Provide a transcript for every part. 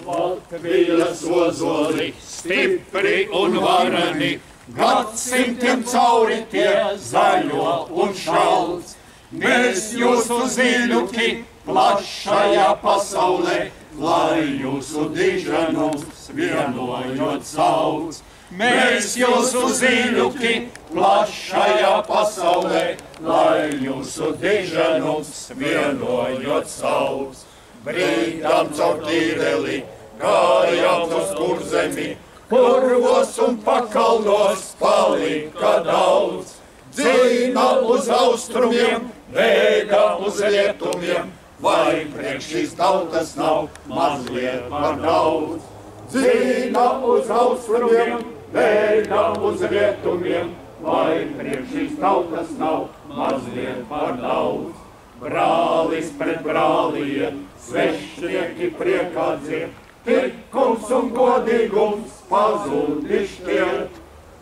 Latvijas ozoli, stipri un vareni, gadsimtiem cauri tie zaļo un šalts. Mēs jūsu zīļuki plašajā pasaulē, lai jūsu diženums vienojot sauc. Mēs jūsu zīļuki plašajā pasaulē, lai jūsu diženums vienojot sauc. Brīdām caur tīreli, gājām uz kurzemi, purvos un pakalnos palika daudz. Dzīna uz austrumiem, vēga uz rietumiem, vai priekš šīs tautas nav mazliet par daudz. Dzīna uz austrumiem, vēga uz rietumiem, vai priekš šīs tautas nav mazliet par daudz. Brālis pret brāliem, svešnieki priekā dzied, tikums un godīgums pazūd šķiet.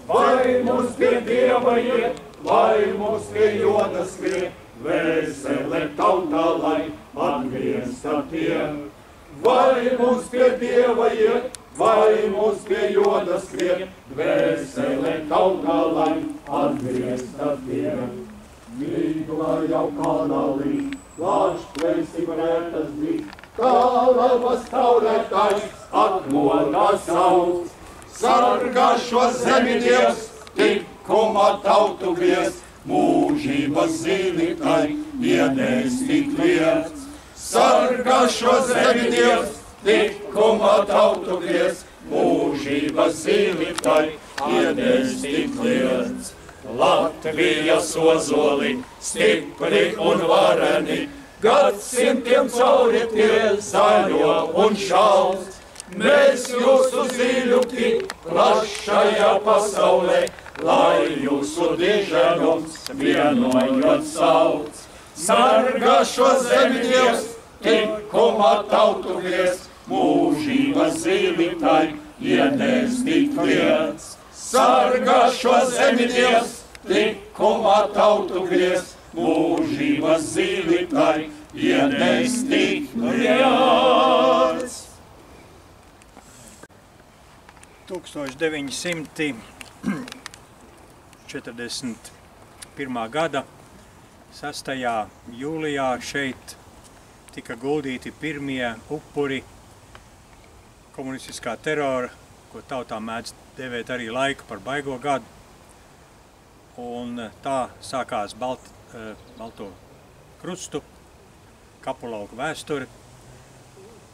Vai mums pie Dieva iet, vai mums pie joda skriet, vesele tautā, lai atgriezta tiek. Vai mums pie Dieva iet, vai mums pie joda skriet, vesele tautā, lai atgriezta tiek. Mīglā jau kanālī, lāž plēsim rētas drīz, Kālavas taurētājs atmodā sauc. Sargā šo zemi Dievs, tikuma tautu gries, mūžības zīlītai iedēs tik liets. Sargā šo zemi Dievs, tikuma tautu gries, mūžības zīlītai iedēs tik liets. Latvijas ozoli, stipri un vareni, gadsimtiem cauri tie zaļo un šalts. Mēs jūsu zīļuki plašajā pasaulē, lai jūsu diženums vienojot sauc. Sargā šo zemi Dievs, tikuma tautu gries, mūžības zīlītai iedēs tik liets. Sargā šo zemi Dievs, tikuma tautu gries, mūžības zīlītai iedēs tik liets. 1941. gada 6. jūlijā šeit tika guldīti pirmie upuri komunistiskā terora, ko tautā mēdz devēt arī laiku par baigo gadu. Un tā sākās Balto krustu, kapulauku vēsture.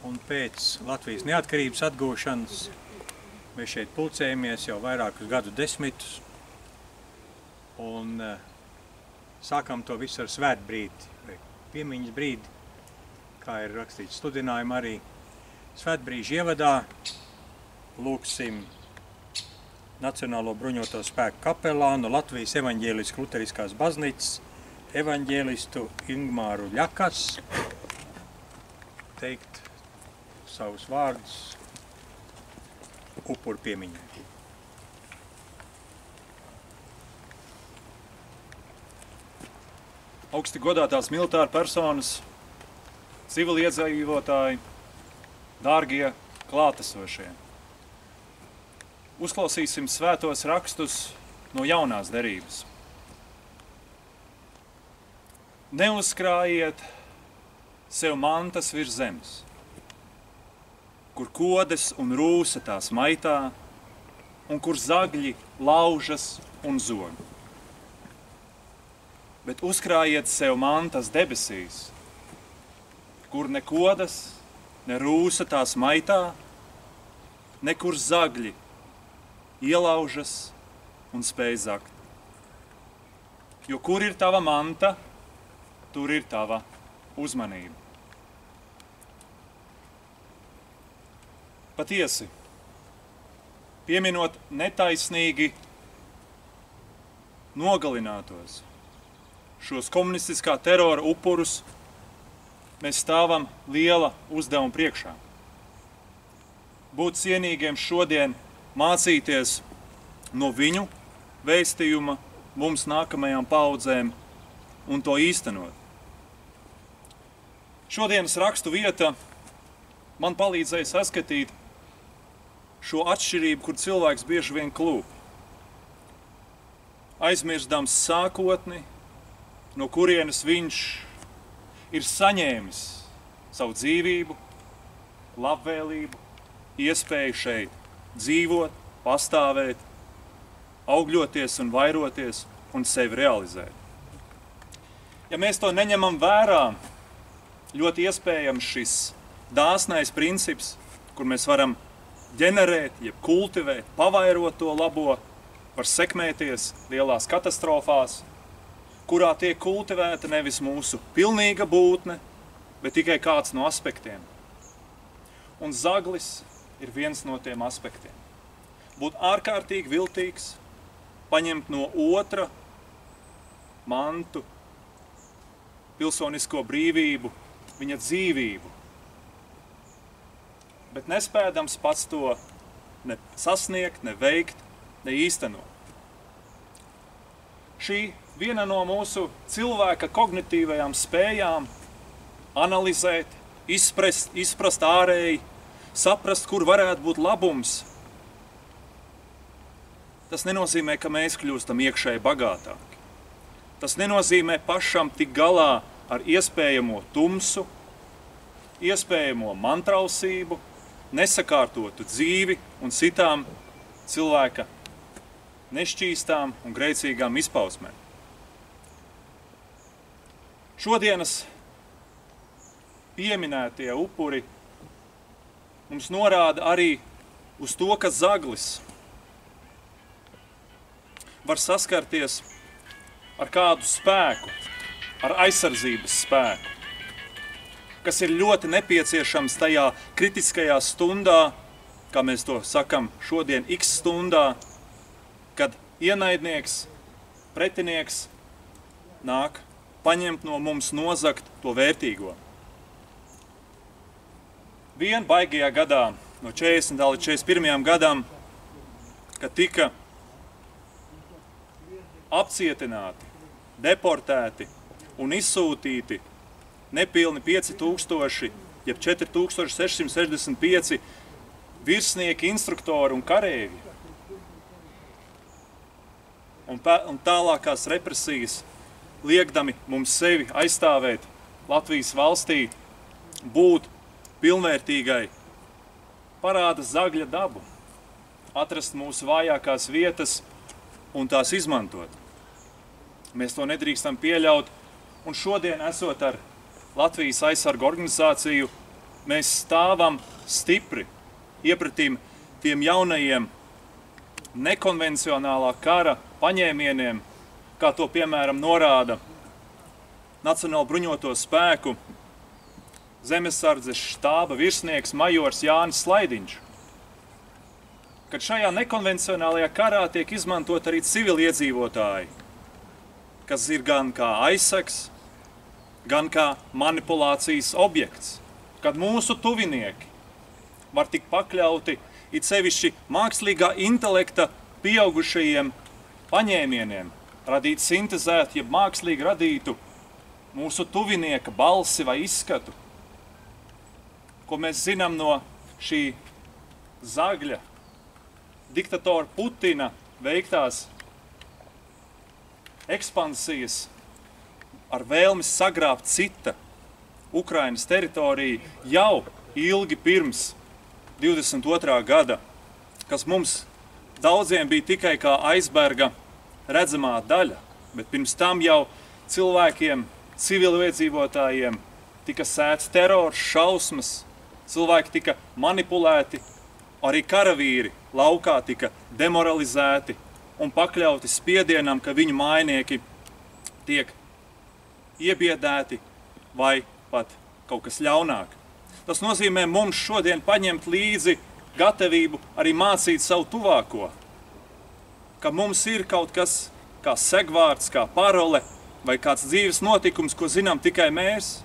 Un pēc Latvijas neatkarības atgūšanas mēs šeit pulcējamies jau vairākus gadu desmitus. Un sākam to visu ar svētbrīdi, vai piemiņas brīdi, kā ir rakstīts sludinājumā arī. Svētbrīžu ievadā lūksim Nacionālo bruņoto spēku kapelānu Latvijas evaņģēlisku luteriskās baznīcas evaņģēlistu Ingmāru Ļakas teikt savus vārdus upuru piemiņai. Augsti godātās militāra personas, civiliedzīvotāji, dārgie klātesošie. Uzklausīsim svētos rakstus no jaunās derības. Neuzkrājiet sev mantas virs zemes, kur kodes un rūsa tās maitā, un kur zagļi laužas un zog. Bet uzkrājiet sev mantas debesīs, kur ne kodas, ne rūsa tās maitā, ne kur zagļi ielaužas un spēj zagt. Jo kur ir tava manta, tur ir tava uzmanība. Patiesi, pieminot netaisnīgi nogalinātos, šos komunistiskā terora upurus, mēs stāvam liela uzdevuma priekšā. Būt cienīgiem šodien mācīties no viņu vēstījuma mums nākamajām paudzēm un to īstenot. Šodienas rakstu vieta man palīdzēja saskatīt šo atšķirību, kur cilvēks bieži vien klūp. Aizmirstams sākotni, no kurienes viņš ir saņēmis savu dzīvību, labvēlību, iespēju šeit dzīvot, pastāvēt, augļoties un vairoties un sevi realizēt. Ja mēs to neņemam vērā, ļoti iespējams šis dāsnais princips, kur mēs varam ģenerēt, jeb kultivēt, pavairot to labo, var sekmēties lielās katastrofās, kurā tiek kultivēta nevis mūsu pilnīga būtne, bet tikai kāds no aspektiem. Un zaglis ir viens no tiem aspektiem. Būt ārkārtīgi viltīgs, paņemt no otra mantu, pilsonisko brīvību, viņa dzīvību, bet nespēdams pats to ne sasniegt, ne veikt, ne īstenot. Šī viena no mūsu cilvēka kognitīvajām spējām analizēt, izprast ārēji, saprast, kur varētu būt labums. Tas nenozīmē, ka mēs kļūstam iekšēji bagātāki. Tas nenozīmē pašam tik galā ar iespējamo tumsu, iespējamo mantrausību, nesakārtotu dzīvi un citām cilvēka nešķīstām un grēcīgām izpausmēm. Šodienas pieminētie upuri mums norāda arī uz to, ka zaglis var saskarties ar kādu spēku, ar aizsardzības spēku, kas ir ļoti nepieciešams tajā kritiskajā stundā, kā mēs to sakam šodien X stundā, kad ienaidnieks, pretinieks nāk paņemt no mums nozagt to vērtīgo. Vien baigajā gadā, no 40. līdz 41. gadam, kad tika apcietināti, deportēti un izsūtīti nepilni 5000, jeb 4665 virsnieki, instruktori un karēvi. Un tālākās represijas, liekdami mums sevi aizstāvēt Latvijas valstī, būt pilnvērtīgai, parāda zagļa dabu, atrast mūsu vājākās vietas un tās izmantot. Mēs to nedrīkstam pieļaut, un šodien, esot ar Latvijas aizsargu organizāciju, mēs stāvam stipri iepratīm tiem jaunajiem nekonvencionālā kara paņēmieniem, kā to, piemēram, norāda Nacionālo bruņoto spēku zemesardzes štāba virsnieks majors Jānis Slaidiņš. Kad šajā nekonvencionālajā karā tiek izmantot arī civiliedzīvotāji, kas ir gan kā aizsegs, gan kā manipulācijas objekts, kad mūsu tuvinieki var tikt pakļauti it sevišķi mākslīgā intelekta pieaugušajiem paņēmieniem, radīt sintezētu, jeb mākslīgi radītu mūsu tuvinieka balsi vai izskatu, ko mēs zinām no šī zagļa, diktatora Putina veiktās ekspansijas ar vēlmi sagrābt cita Ukrainas teritoriju jau ilgi pirms 22. gada, kas mums daudziem bija tikai kā aizberga redzamā daļa, bet pirms tam jau cilvēkiem, civiliedzīvotājiem tika sēts terors, šausmas, cilvēki tika manipulēti, arī karavīri laukā tika demoralizēti un pakļauti spiedienam, ka viņu mājnieki tiek iebiedēti vai pat kaut kas ļaunāk. Tas nozīmē mums šodien paņemt līdzi gatavību arī mācīt savu tuvāko, ka mums ir kaut kas kā segvārds, kā parole vai kāds dzīves notikums, ko zinām tikai mēs,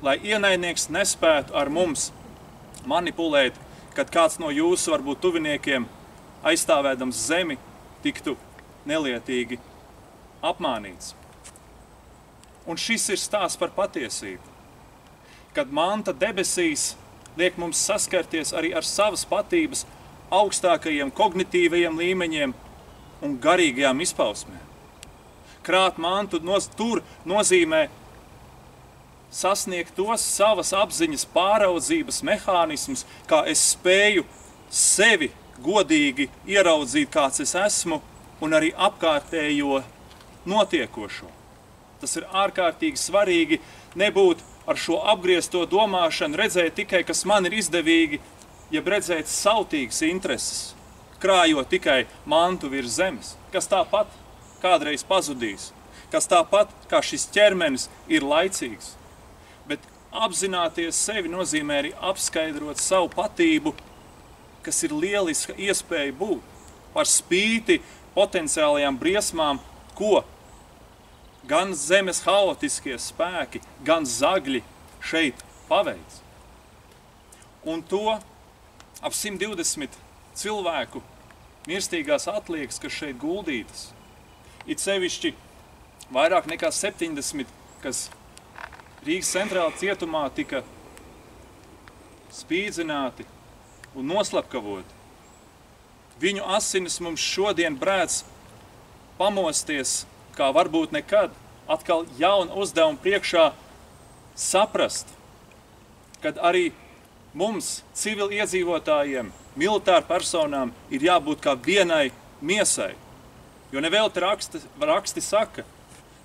lai ienaidnieks nespētu ar mums manipulēt, kad kāds no jūsu varbūt tuviniekiem aizstāvēdams zemi tiktu nelietīgi apmānīts. Un šis ir stāsts par patiesību, kad manta debesīs liek mums saskarties arī ar savas patības augstākajiem kognitīvajiem līmeņiem un garīgajām izpausmēm. Krāt mantu tur nozīmē sasniegt tos savas apziņas pāraudzības mehānismus, kā es spēju sevi godīgi ieraudzīt, kāds es esmu, un arī apkārtējo notiekošo. Tas ir ārkārtīgi svarīgi nebūt ar šo apgriezto domāšanu, redzēt tikai, kas man ir izdevīgi, jeb redzēt sautīgas intereses, krājot tikai mantu virs zemes, kas tāpat kādreiz pazudīs, kas tāpat kā šis ķermenis ir laicīgs. Bet apzināties sevi nozīmē arī apskaidrot savu patību, kas ir lieliska iespēja būt, par spīti potenciālajām briesmām, ko gan zemes haotiskie spēki, gan zagļi šeit paveic. Un to ap 120 cilvēku mirstīgās atliekas, kas šeit guldītas, it sevišķi vairāk nekā 70, kas Rīgas centrāla cietumā tika spīdzināti un noslapkavoti. Viņu asinis mums šodien brēc pamosties, kā varbūt nekad, atkal jauna uzdevuma priekšā saprast, kad arī mums, civili iedzīvotājiem, militāru personām, ir jābūt kā vienai miesai. Jo nevelti raksti saka,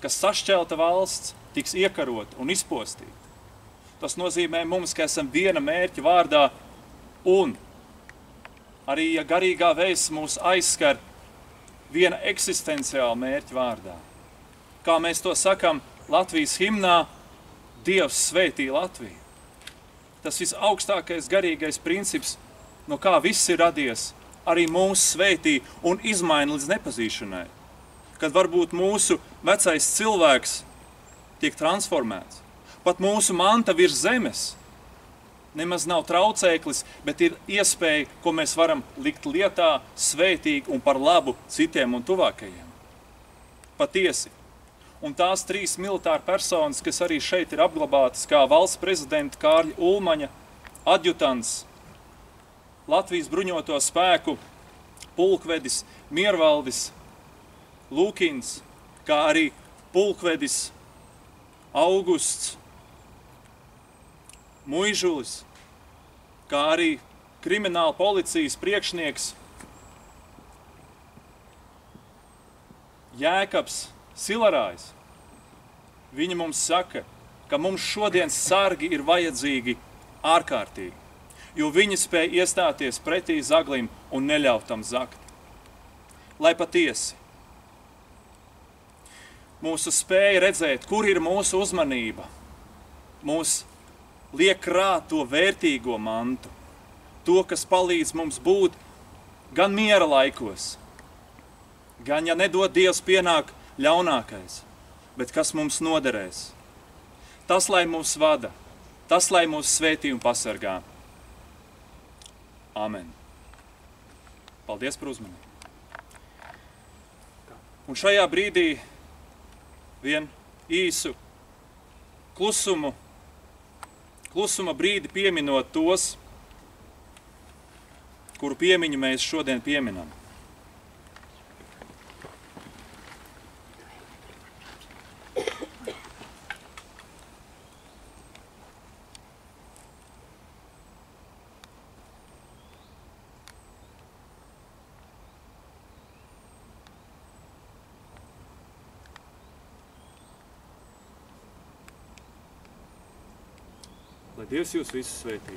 ka sašķelta valsts tiks iekarota un izpostīta. Tas nozīmē mums, ka esam viena mērķa vārdā, un arī, ja garīgā vēsts mūs aizskar, viena eksistenciāla mērķa vārdā. Kā mēs to sakam Latvijas himnā, Dievs svētī Latviju. Tas visaugstākais garīgais princips, no kā viss ir radies, arī mūsu svētī un izmaina līdz nepazīšanai. Kad varbūt mūsu vecais cilvēks tiek transformēts, pat mūsu manta virs zemes nemaz nav traucēklis, bet ir iespēja, ko mēs varam likt lietā svētīgi un par labu citiem un tuvākajiem. Patiesi. Un tās 3 militāra personas, kas arī šeit ir apglabātas, kā valsts prezidenta Kārļa Ulmaņa, adjutants, Latvijas bruņoto spēku pulkvedis Miervaldis Lūkins, kā arī pulkvedis Augusts Muižulis, kā arī krimināla policijas priekšnieks Jēkabs Silarājs. Viņi mums saka, ka mums šodien sargi ir vajadzīgi ārkārtīgi, jo viņi spēj iestāties pretī zaglim un neļaut tam zagt. Lai patiesi mūsu spēja redzēt, kur ir mūsu uzmanība, mūs liek krāt to vērtīgo mantu, to, kas palīdz mums būt gan miera laikos, gan, ja nedod Dievs, pienāk ļaunākais, bet kas mums noderēs. Tas, lai mūs vada, tas, lai mūs svētī un pasargā. Amen. Paldies par uzmanību. Un šajā brīdī vien īsu klusuma brīdi pieminot tos, kuru piemiņu mēs šodien pieminam. Lai Dievs jūs visus svētī.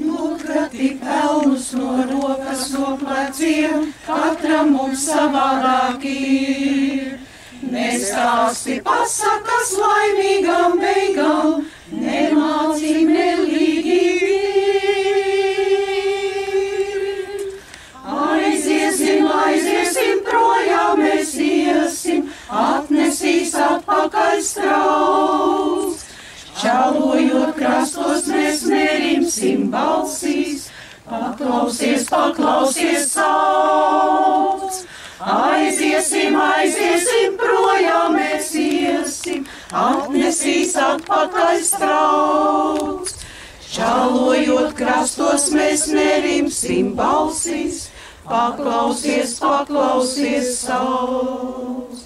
Nokrati pelnus no rokas, no pleciem, katram mums savādāk ir. Nestāsti pasakas laimīgām beigām, nemāci melīgi ir. Aiziesim projām, mēs iesim, atnesīs atpakaļ strauts. Čalojot krastos, mēs nerimsim balsīs, paklausies sauc. Aiziesim projām, mēs iesim, atnesīs atpakaļ strauts. Čalojot krastos, mēs nerimsim balsīs, paklausies sauc.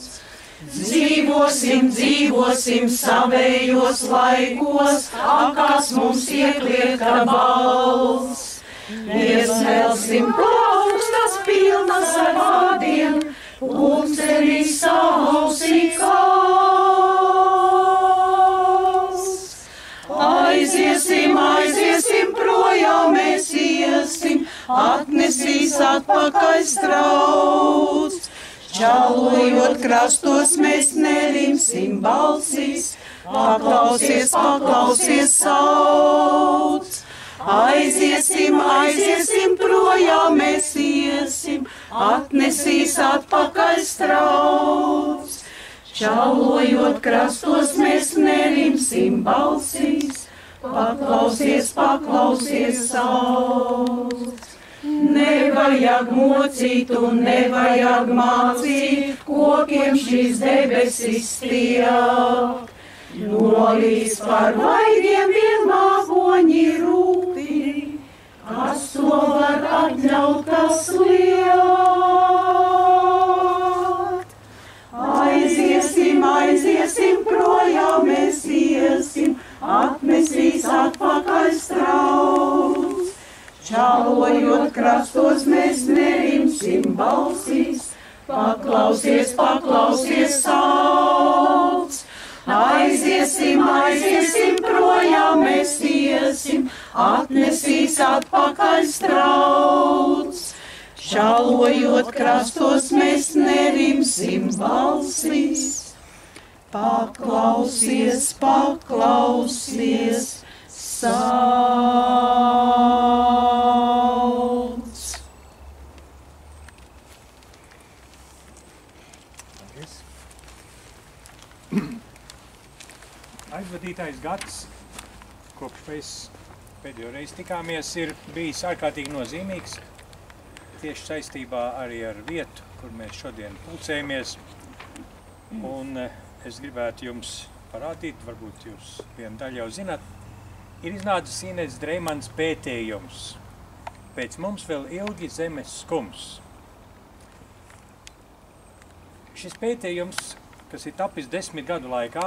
Dzīvosim savējos laikos, kas mums ieklieka balss. Iesmelsim plaukstas pilnas ar vārdiem, pulkstenī sausīkās. Aiziesim projām, mēs iesim, atnesīs atpakaļ strauts. Čalojot krastos, mēs nerimsim balsīs, paklausies sauc. Aiziesim projām, mēs iesim, atnesīs atpakaļ strauts. Čalojot krastos, mēs nerimsim balsīs, paklausies sauc. Nevajag mocīt un nevajag mācīt, kokiem šīs debesis tiek. Nolīs par vaigiem vien mākoņi rūpīgi, kas to var atļaut, kas liek. Aiziesim projām, mēs iesim, atnesīs atpakaļ strauts. Čalojot krastos, mēs nerimsim balsīs, paklausies sauc. Aiziesim projām, mēs iesim, atnesīs atpakaļ strauts. Čalojot krastos, mēs nerimsim balsīs, paklausies sauc. Aizvadītais gads, kopš mēs pēdējo reizi tikāmies, ir bijis ārkārtīgi nozīmīgs. Tieši saistībā arī ar vietu, kur mēs šodien pulcējamies. Un es gribētu jums parādīt, varbūt jūs vienu daļu jau zināt, ir iznācis Ines Dreimans pētījums. Pēc mums vēl ilgi zemes skums. Šis pētījums, kas ir tapis 10 gadu laikā,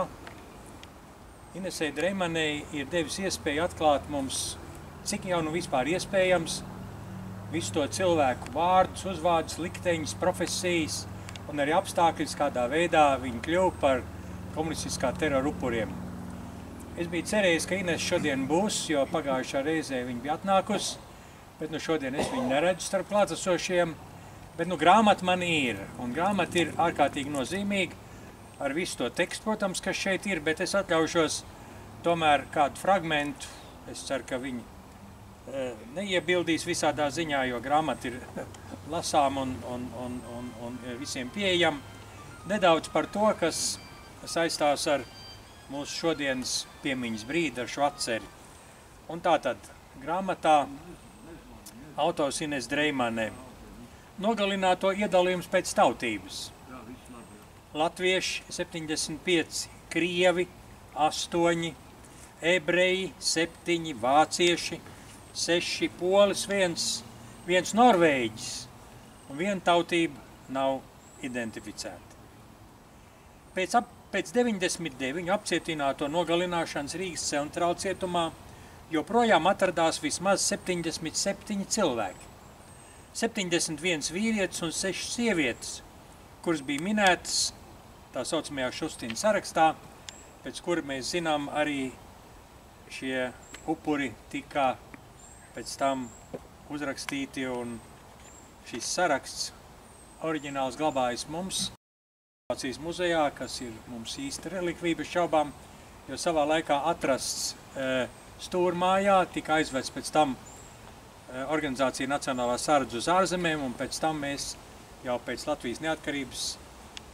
Inesei Dreimanei ir devis iespēju atklāt mums, cik jau nu vispār iespējams, visu to cilvēku vārdus, uzvārdus, likteņus, profesijas un arī apstākļus, kādā veidā viņi kļuva par komunistiskā terora upuriem. Es biju cerējis, ka Ines šodien būs, jo pagājušā reizē viņa bija atnākusi, bet nu šodien es viņu neredzu starp klātesošiem. Bet nu grāmata man ir, un grāmata ir ārkārtīgi nozīmīga, ar visu to tekstu, protams, kas šeit ir, bet es atļaušos tomēr kādu fragmentu. Es ceru, ka viņi neiebildīs visādā ziņā, jo grāmata ir lasām un visiem pieejam. Nedaudz par to, kas saistās ar mūsu šodienas piemiņas brīdi, ar šo atceri. Un tātad grāmatā autors Ines Dreimane nogalināto iedalījums pēc tautības. Latvieši 75, krievi 8, ebreji 7, vācieši 6, polis 1 norvēģis un viena tautība nav identificēta. Pēc 99 apcietināto nogalināšanas Rīgas centrāla cietumā joprojām atradās vismaz 77 cilvēki. 71 vīrietis un 6 sievietes, kuras bija minētas tā saucamajā Šustina sarakstā, pēc kura mēs zinām arī šie upuri tika pēc tam uzrakstīti, un šis saraksts oriģināls glabājas mums Vācijas muzejā, kas ir mums īsta relikvija bez šaubām, jo savā laikā atrasts Stūrmājā, tika aizvests pēc tam organizācija Nacionālā sardze uz ārzemēm, un pēc tam mēs jau pēc Latvijas neatkarības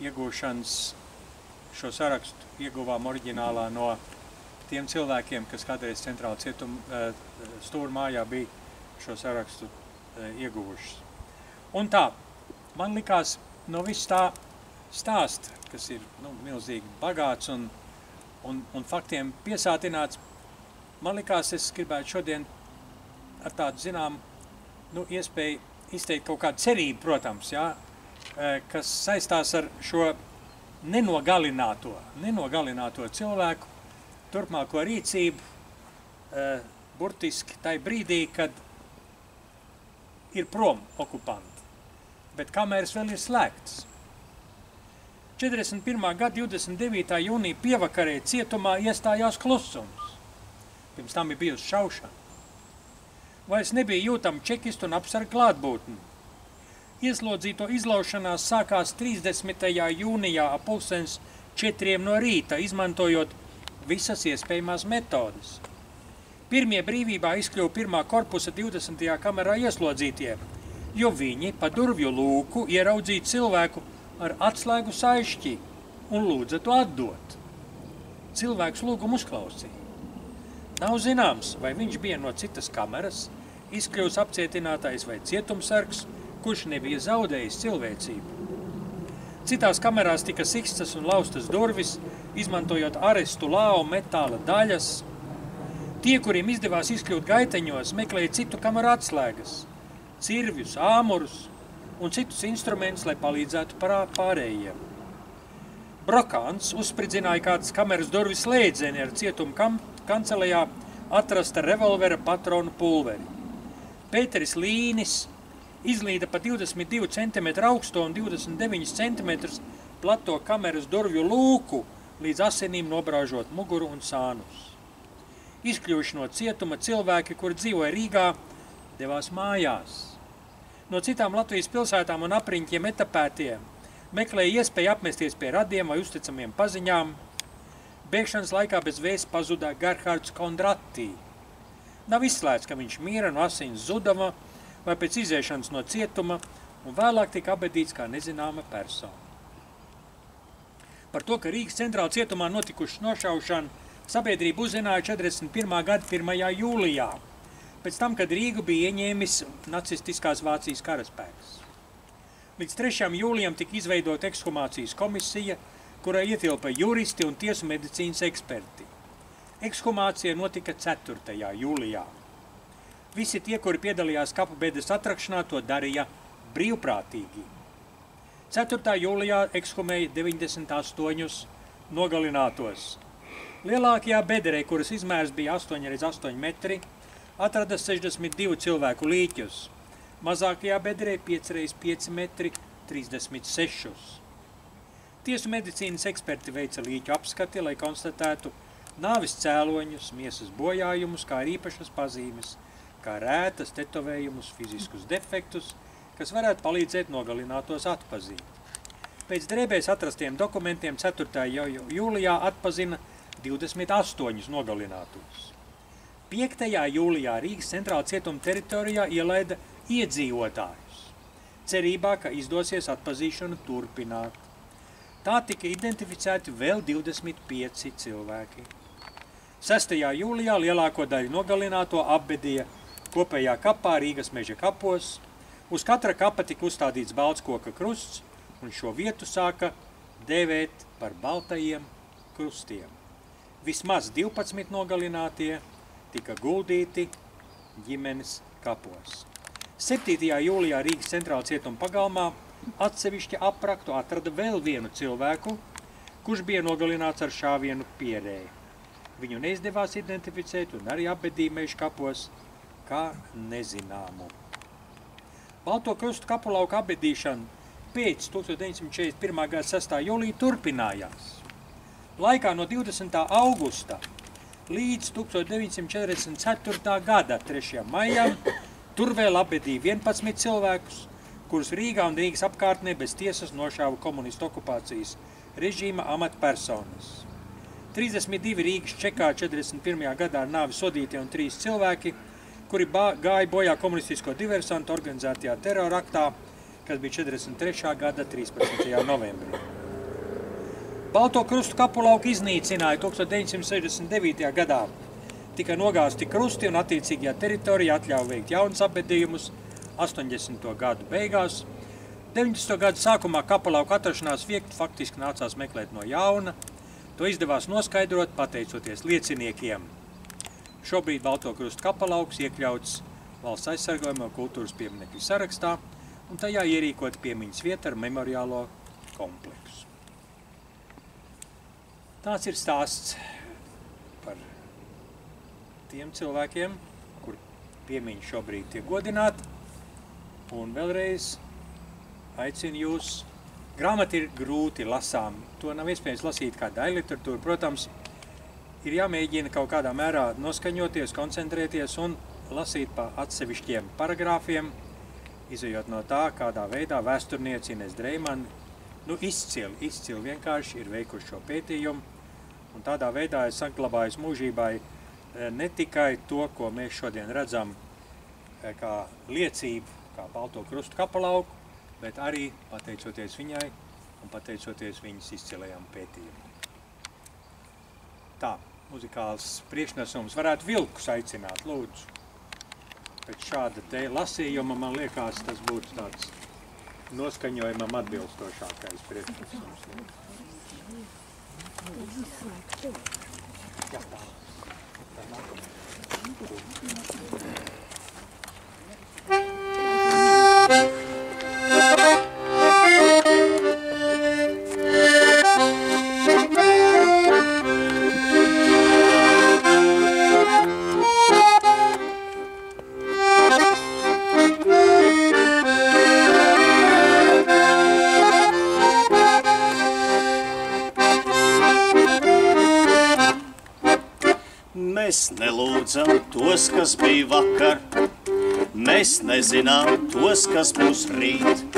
iegūšanas šo sarakstu ieguvām oriģinālā no tiem cilvēkiem, kas kādreiz centrāla cietuma Stūrmājā bija šo sarakstu ieguvušas. Un tā, man likās no viss tā stāsta, kas ir milzīgi bagāts un faktiem piesātināts, man likās, es gribētu šodien ar tādu, zinām, iespēju izteikt kaut kādu cerību, protams, jā, kas saistās ar šo nenogalināto cilvēku turpmāko rīcību, burtiski tai brīdī, kad ir prom okupanti, bet kameras vēl ir slēgtas. 41. gada 29. jūnija pievakarē cietumā iestājās klusums. Pirms tam ir bijusi šaušana. Vairs nebija jūtama čekistu un apsargu klātbūtne. Ieslodzīto izlaušanās sākās 30. jūnijā ap 4 no rīta, izmantojot visas iespējamās metodes. Pirmie brīvībā izkļuva 1. korpusa 20. kamerā ieslodzītie, jo viņi pa durvju lūku ieraudzīja cilvēku ar atslēgu saišķi un lūdza to atdot. Cilvēks lūgumu uzklausīja. Nav zināms, vai viņš bija no citas kameras, izkļūs apcietinātais vai cietumsargs, kurš nebija zaudējis cilvēcību. Citās kamerās tika sikstas un laustas durvis, izmantojot arestu lāvu metāla daļas. Tie, kuriem izdevās izkļūt gaiteņos, meklēja citu kameru atslēgas, cirvjus, āmurus un citus instrumentus, lai palīdzētu pārējiem. Brokāns uzspridzināja kādas kameras durvis slēdzeni ar cietuma kancelējā atrasta revolvera patronu pulveri. Pēteris Līnis izlīda pa 22 cm augsto un 29 cm plato kameras durvju lūku, līdz asinīm nobrāžot muguru un sānus. Izkļuvuši no cietuma cilvēki, kuri dzīvoja Rīgā, devās mājās. No citām Latvijas pilsētām un apriņķiem etapētiem meklēja iespēju apmesties pie radiem vai uzticamiem paziņām. Bēgšanas laikā bez vēsts pazuda Gerhards Kondrattī. Nav izslēgts, ka viņš mīra no asins zudama vai pēc iziešanas no cietuma un vēlāk tika abedīts kā nezināma persona. Par to, ka Rīgas centrāla cietumā notikuši nošaušana, sabiedrība uzzināja 41. gada 1. jūlijā, pēc tam, kad Rīgu bija ieņēmis nacistiskās Vācijas karaspēks. Līdz 3. jūlijam tika izveidota ekshumācijas komisija, kurā ietilpa juristi un tiesu medicīnas eksperti. Ekshumācija notika 4. jūlijā. Visi tie, kuri piedalījās kapabēdas atrakšanā, to darīja brīvprātīgi. 4. jūlijā ekshumēja 98 nogalinātos. Lielākajā bederē, kuras izmērs bija 8x8 metri, atrada 62 cilvēku līķus. Mazākajā bedrē 5x5 metri 36. Tiesu medicīnas eksperti veica līķu apskati, lai konstatētu nāvis cēloņus, miesas bojājumus, kā arī īpašas pazīmes, kā rētas, tetovējumus, fiziskus defektus, kas varētu palīdzēt nogalinātos atpazīt. Pēc drēbēs atrastiem dokumentiem 4. jūlijā atpazina 28 nogalinātos. 5. jūlijā Rīgas centrāla cietuma teritorijā ielaida iedzīvotājus, cerībā, ka izdosies atpazīšanu turpināt. Tā tika identificēti vēl 25 cilvēki. 6. jūlijā lielāko daļu nogalināto apbedīja kopējā kapā Rīgas meža kapos. Uz katra kapa tika uzstādīts balts koka krusts, un šo vietu sāka dēvēt par baltajiem krustiem. Vismaz 12 nogalinātie tika guldīti ģimenes kapos. 7. jūlijā Rīgas centrāla cietuma pagalmā atsevišķi apraktu atrada vēl vienu cilvēku, kurš bija nogalināts ar šāvienu pierēju. Viņu neizdevās identificēt un arī apbedīja meža kapos kā nezināmu. Balto krustu kapulauka apbedīšana pēc 1941. gada 6. jūlija turpinājās. Laikā no 20. augusta līdz 1944. gada 3. maijam tur vēl apbedīja 11 cilvēkus, kurus Rīgā un Rīgas apkārtnē bez tiesas nošāva komunistu okupācijas režīma amatpersonas. 32 Rīgas čekā 41. gadā ar nāvi sodītie un 3 cilvēki, kuri gāja bojā komunistisko diversantu organizētajā teroraktā, kas bija 43. gada 13. novembrī. Balto krustu kapulauku iznīcināja 1969. gadā. Tika nogāzti krusti un attiecīgajā teritorijā atļauja veikt jaunas apbedījumus 80. gadu beigās. 90. gadu sākumā kapulauku atrašanās vietu faktiski nācās meklēt no jauna. To izdevās noskaidrot pateicoties lieciniekiem. Šobrīd Balto krustu kapulauks iekļauts valsts aizsargājamo kultūras pieminekļu sarakstā, un tajā ierīkot piemiņas vieta ar memoriālo kompleksu. Tāds ir stāsts par tiem cilvēkiem, kur piemiņa šobrīd tiek godināti. Un vēlreiz aicinu jūs, grāmata ir grūti lasām, to nav iespējams lasīt kā daļliteratūru. Protams, ir jāmēģina kaut kādā mērā noskaņoties, koncentrēties un lasīt pa atsevišķiem paragrāfiem, izejot no tā, kādā veidā vēsturniece Ines Dreimane izcili vienkārši ir veikuši šo pētījumu. Un tādā veidā es saglabāju mūžībai ne tikai to, ko mēs šodien redzam kā liecību, kā Balto krustu kapulauku, bet arī pateicoties viņai un pateicoties viņas izcilajām pētījumam. Tā, muzikāls priekšnesums varētu vilkus aicināt, lūdzu. Pēc šāda te lasījuma, man liekas, tas būtu tāds noskaņojumam atbilstošākais priekšnesums. Jā, tā. Mēs nelūdzam tos, kas bija vakar, mēs nezinām tos, kas būs rīt.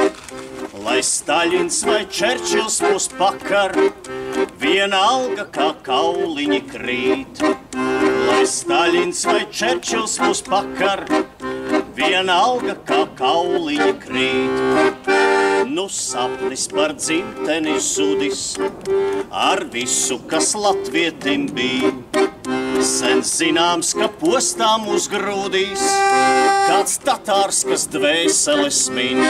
Lai Staļins vai Čerčils mūs pakar, vienalga kā kauliņi krīt. Lai Staļins vai Čerčils mūs pakar, vienalga kā kauliņi krīt. Nu sapnis par dzimteni zudis, ar visu, kas latvietim bija. Sen zināms, ka postā mūs grūdīs kāds tatārs, kas dvēseles min.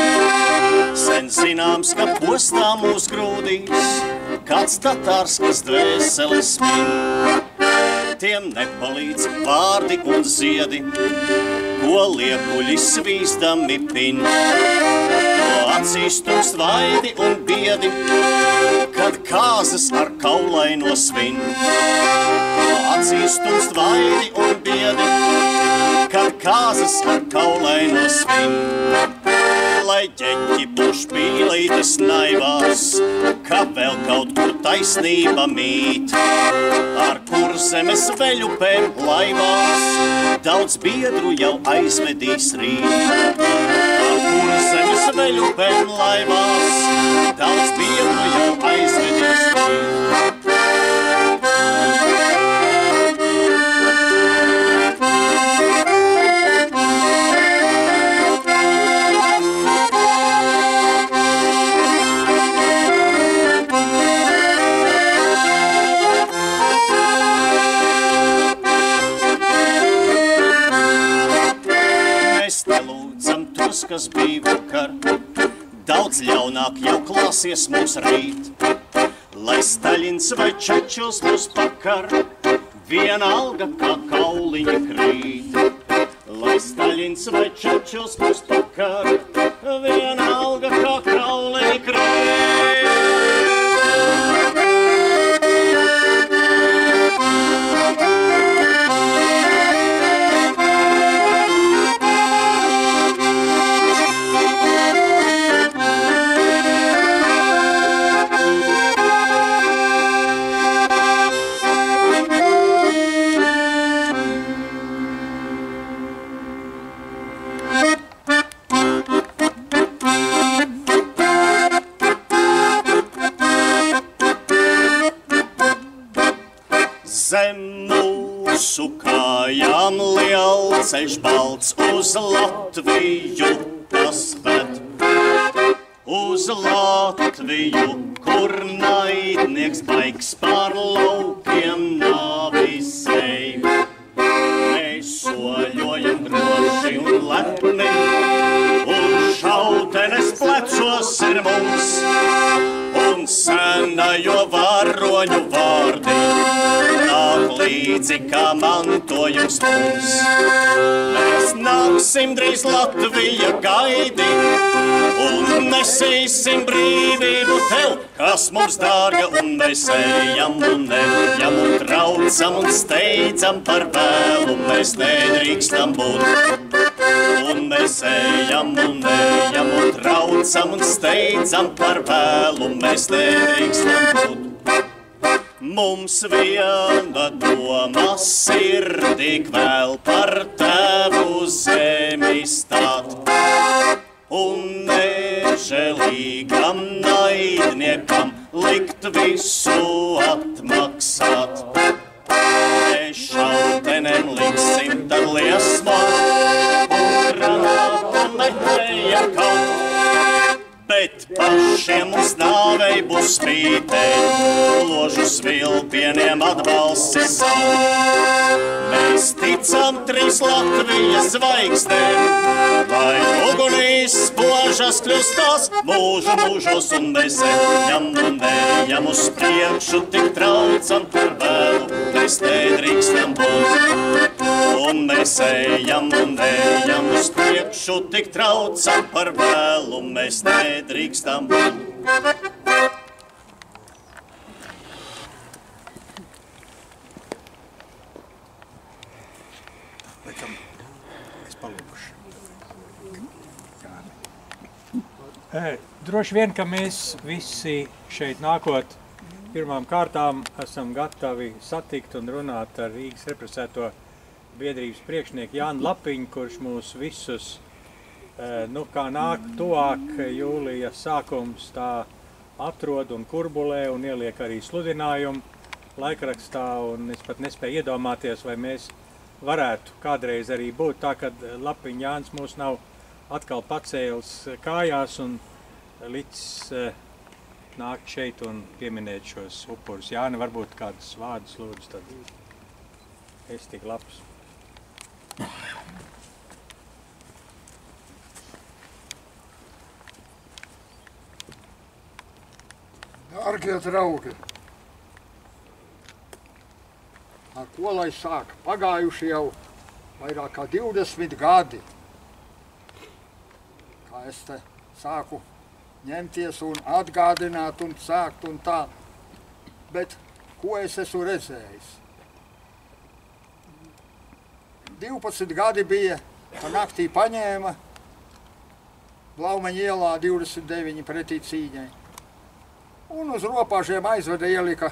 Sen zināms, ka postā mūs grūdīs kāds tatārs, kas dvēseles min. Tiem nepalīdz vārdi un ziedi, ko liekuļi svīstami pin. Ko acīs tumst vaidi un biedi, kad kāzas ar kaulaino svin. Acīs tumst vaidi un biedi, kad kāzas ar kaulaino svin. Lai ģeķi puš pīlītes naivās, ka vēl kaut kur taisnība mīt. Ar Kurzemes veļupēm laivās daudz biedru jau aizvedīs rīt. Kurzemes veļupēm laivās, daudz biedru jau aizvedīs rīt. Kas bija vakar, daudz ļaunāk jau klāsies mums rīt. Lai Staļins vai Čečils mūs pakar, viena alga kā kauliņa krīt. Lai Staļins vai Čečils mūs pakar, viena alga kā kauliņa krīt. Zem mūsu kājām lielceļš balts uz Latviju tas ved. Uz Latviju, kur naidnieks baigs pār laukiem nāvisei. Mēs soļojam droši un lepni, un šautenes plecos ir mums, un senajo varoņu vārdi nāk līdzi kā mantojums mums. Mēs nāksim drīz Latvija gaidi, un nesīsim brīvību tev, kas mums dārga, un mēs ejam un neļam un traucam un steidzam par vēlu, mēs nedrīkstam būt. Un mēs ejam un ejam un traucam un steidzam par vēlu, mēs nedrīkstam būt. Mums viena doma sirdī vēl par tevu zemi stāt, un nežēlīgam naidniekam likt visu atmaksāt. Mēs šautenem liksim tad liesmu, un granātam metējam kaut. Bet pašiem uz nāvei būs spītēji, ložu svilpieniem atbalsti savu. Mēs ticam trīs Latvijas zvaigznēm, lai ugunīs spožas kļustās mūžu mūžos, un mēs ejam un ejam uz priekšu, tik traucam par vēlu, mēs nedrīkstam būt. Un mēs ejam un ejam uz priekšu, tik traucam par vēlu, mēs nedrīkstam būt. Droši vien, ka mēs visi šeit nākot pirmām kārtām esam gatavi satikt un runāt ar Rīgas represēto biedrības priekšnieku Jānu Lapiņu, kurš mūs visus, kā nāk tuvāk jūlija sākums, tā atrod un kurbulē un ieliek arī sludinājumu laikrakstā, un es pat nespēju iedomāties, vai mēs varētu kādreiz arī būt tā, kad Lapiņa Jānis mūs nav atkal pacēlis kājās un licis nākt šeit un pieminēt šos upurus. Jāni, varbūt kādus vārdus lūdzu, tad es tik labs. Dārgie draugi, ar ko lai sāk? Pagājuši jau vairāk kā 20 gadi, kā es te sāku ņemties un atgādināt un sākt un tā, bet ko es esmu redzējis? 12 gadi bija, ka naktī paņēma Blaumeņa ielā 29 pretī cīņai, un uz ropāžiem aizveda ielika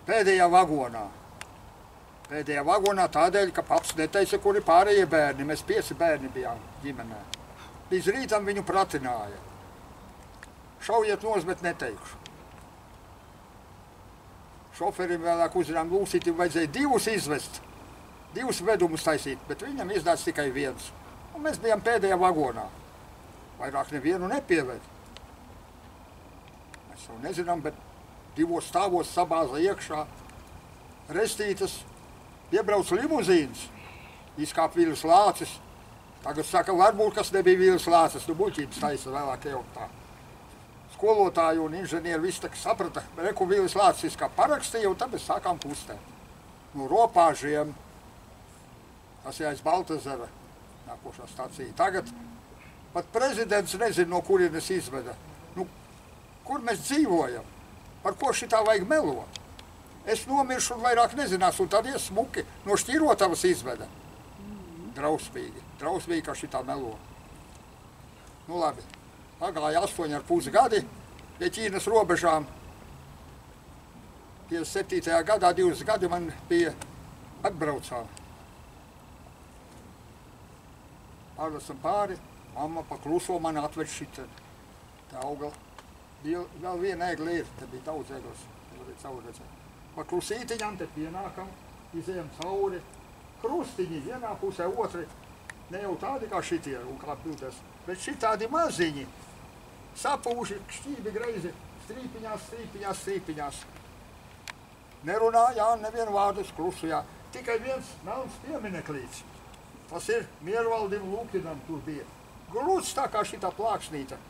pēdējā vagonā. Pēdējā vagonā tādēļ, ka paps neteica, kuri pārējie bērni. Mēs 5 bērni bijām ģimenē. Līdz rītam viņu pratināja. Šaujiet nos, bet neteikšu. Šoferim vēlāk uzzinām Lūsītim vajadzēja 2 izvest, 2 vedumus taisīt, bet viņam izdāts tikai 1. Un mēs bijām pēdējā vagonā. Vairāk nevienu nepieved. Mēs jau nezinām, bet 2 stāvos sabāza iekšā. Restītas, piebrauc limuzīns, izkāp Vīlis Lācis. Tagad saka, varbūt, kas nebija Vīlis Lācis, nu buļķības taisa vēlāk jau tā. Skolotāji un inženieri visi tā saprata, reku Vīlis Lācis izkāp parakstīja, un tad mēs sākām pustēt. No Ropāžiem, tas ir aiz Baltazara, nākošā stacija. Tagad pat prezidents nezina, no kurienes izveda. Nu, kur mēs dzīvojam? Par ko šitā vajag melot? Es nomiršu un vairāk nezinās, un tad smuki no Šķirotavas izveda. Drausmīgi, ka šitā melo. Nu labi, pagāja 8,5 gadi pie Ķīnas robežām. 57. gadā 2 gadi man bija atbraucām. Pārvesam pāri, mamma pa kluso man atved šitā. Tā augla. Vēl viena egla ir, te bija daudz eglas. Cauri redzēt. Pa klusītiņām te pienākam, izējam cauri. Krustiņi vienā pusē, otri. Ne jau tādi kā šitie, un kā bildēs, bet šitādi maziņi. Sapūši, šķībi greizi, strīpiņās. Nerunā, jā, nevienu vārdus klusujā. Tikai viens melns piemineklīts. Tas ir Miervaldim Lūkinam tur bija. Gluds tā kā šitā plāksnīta.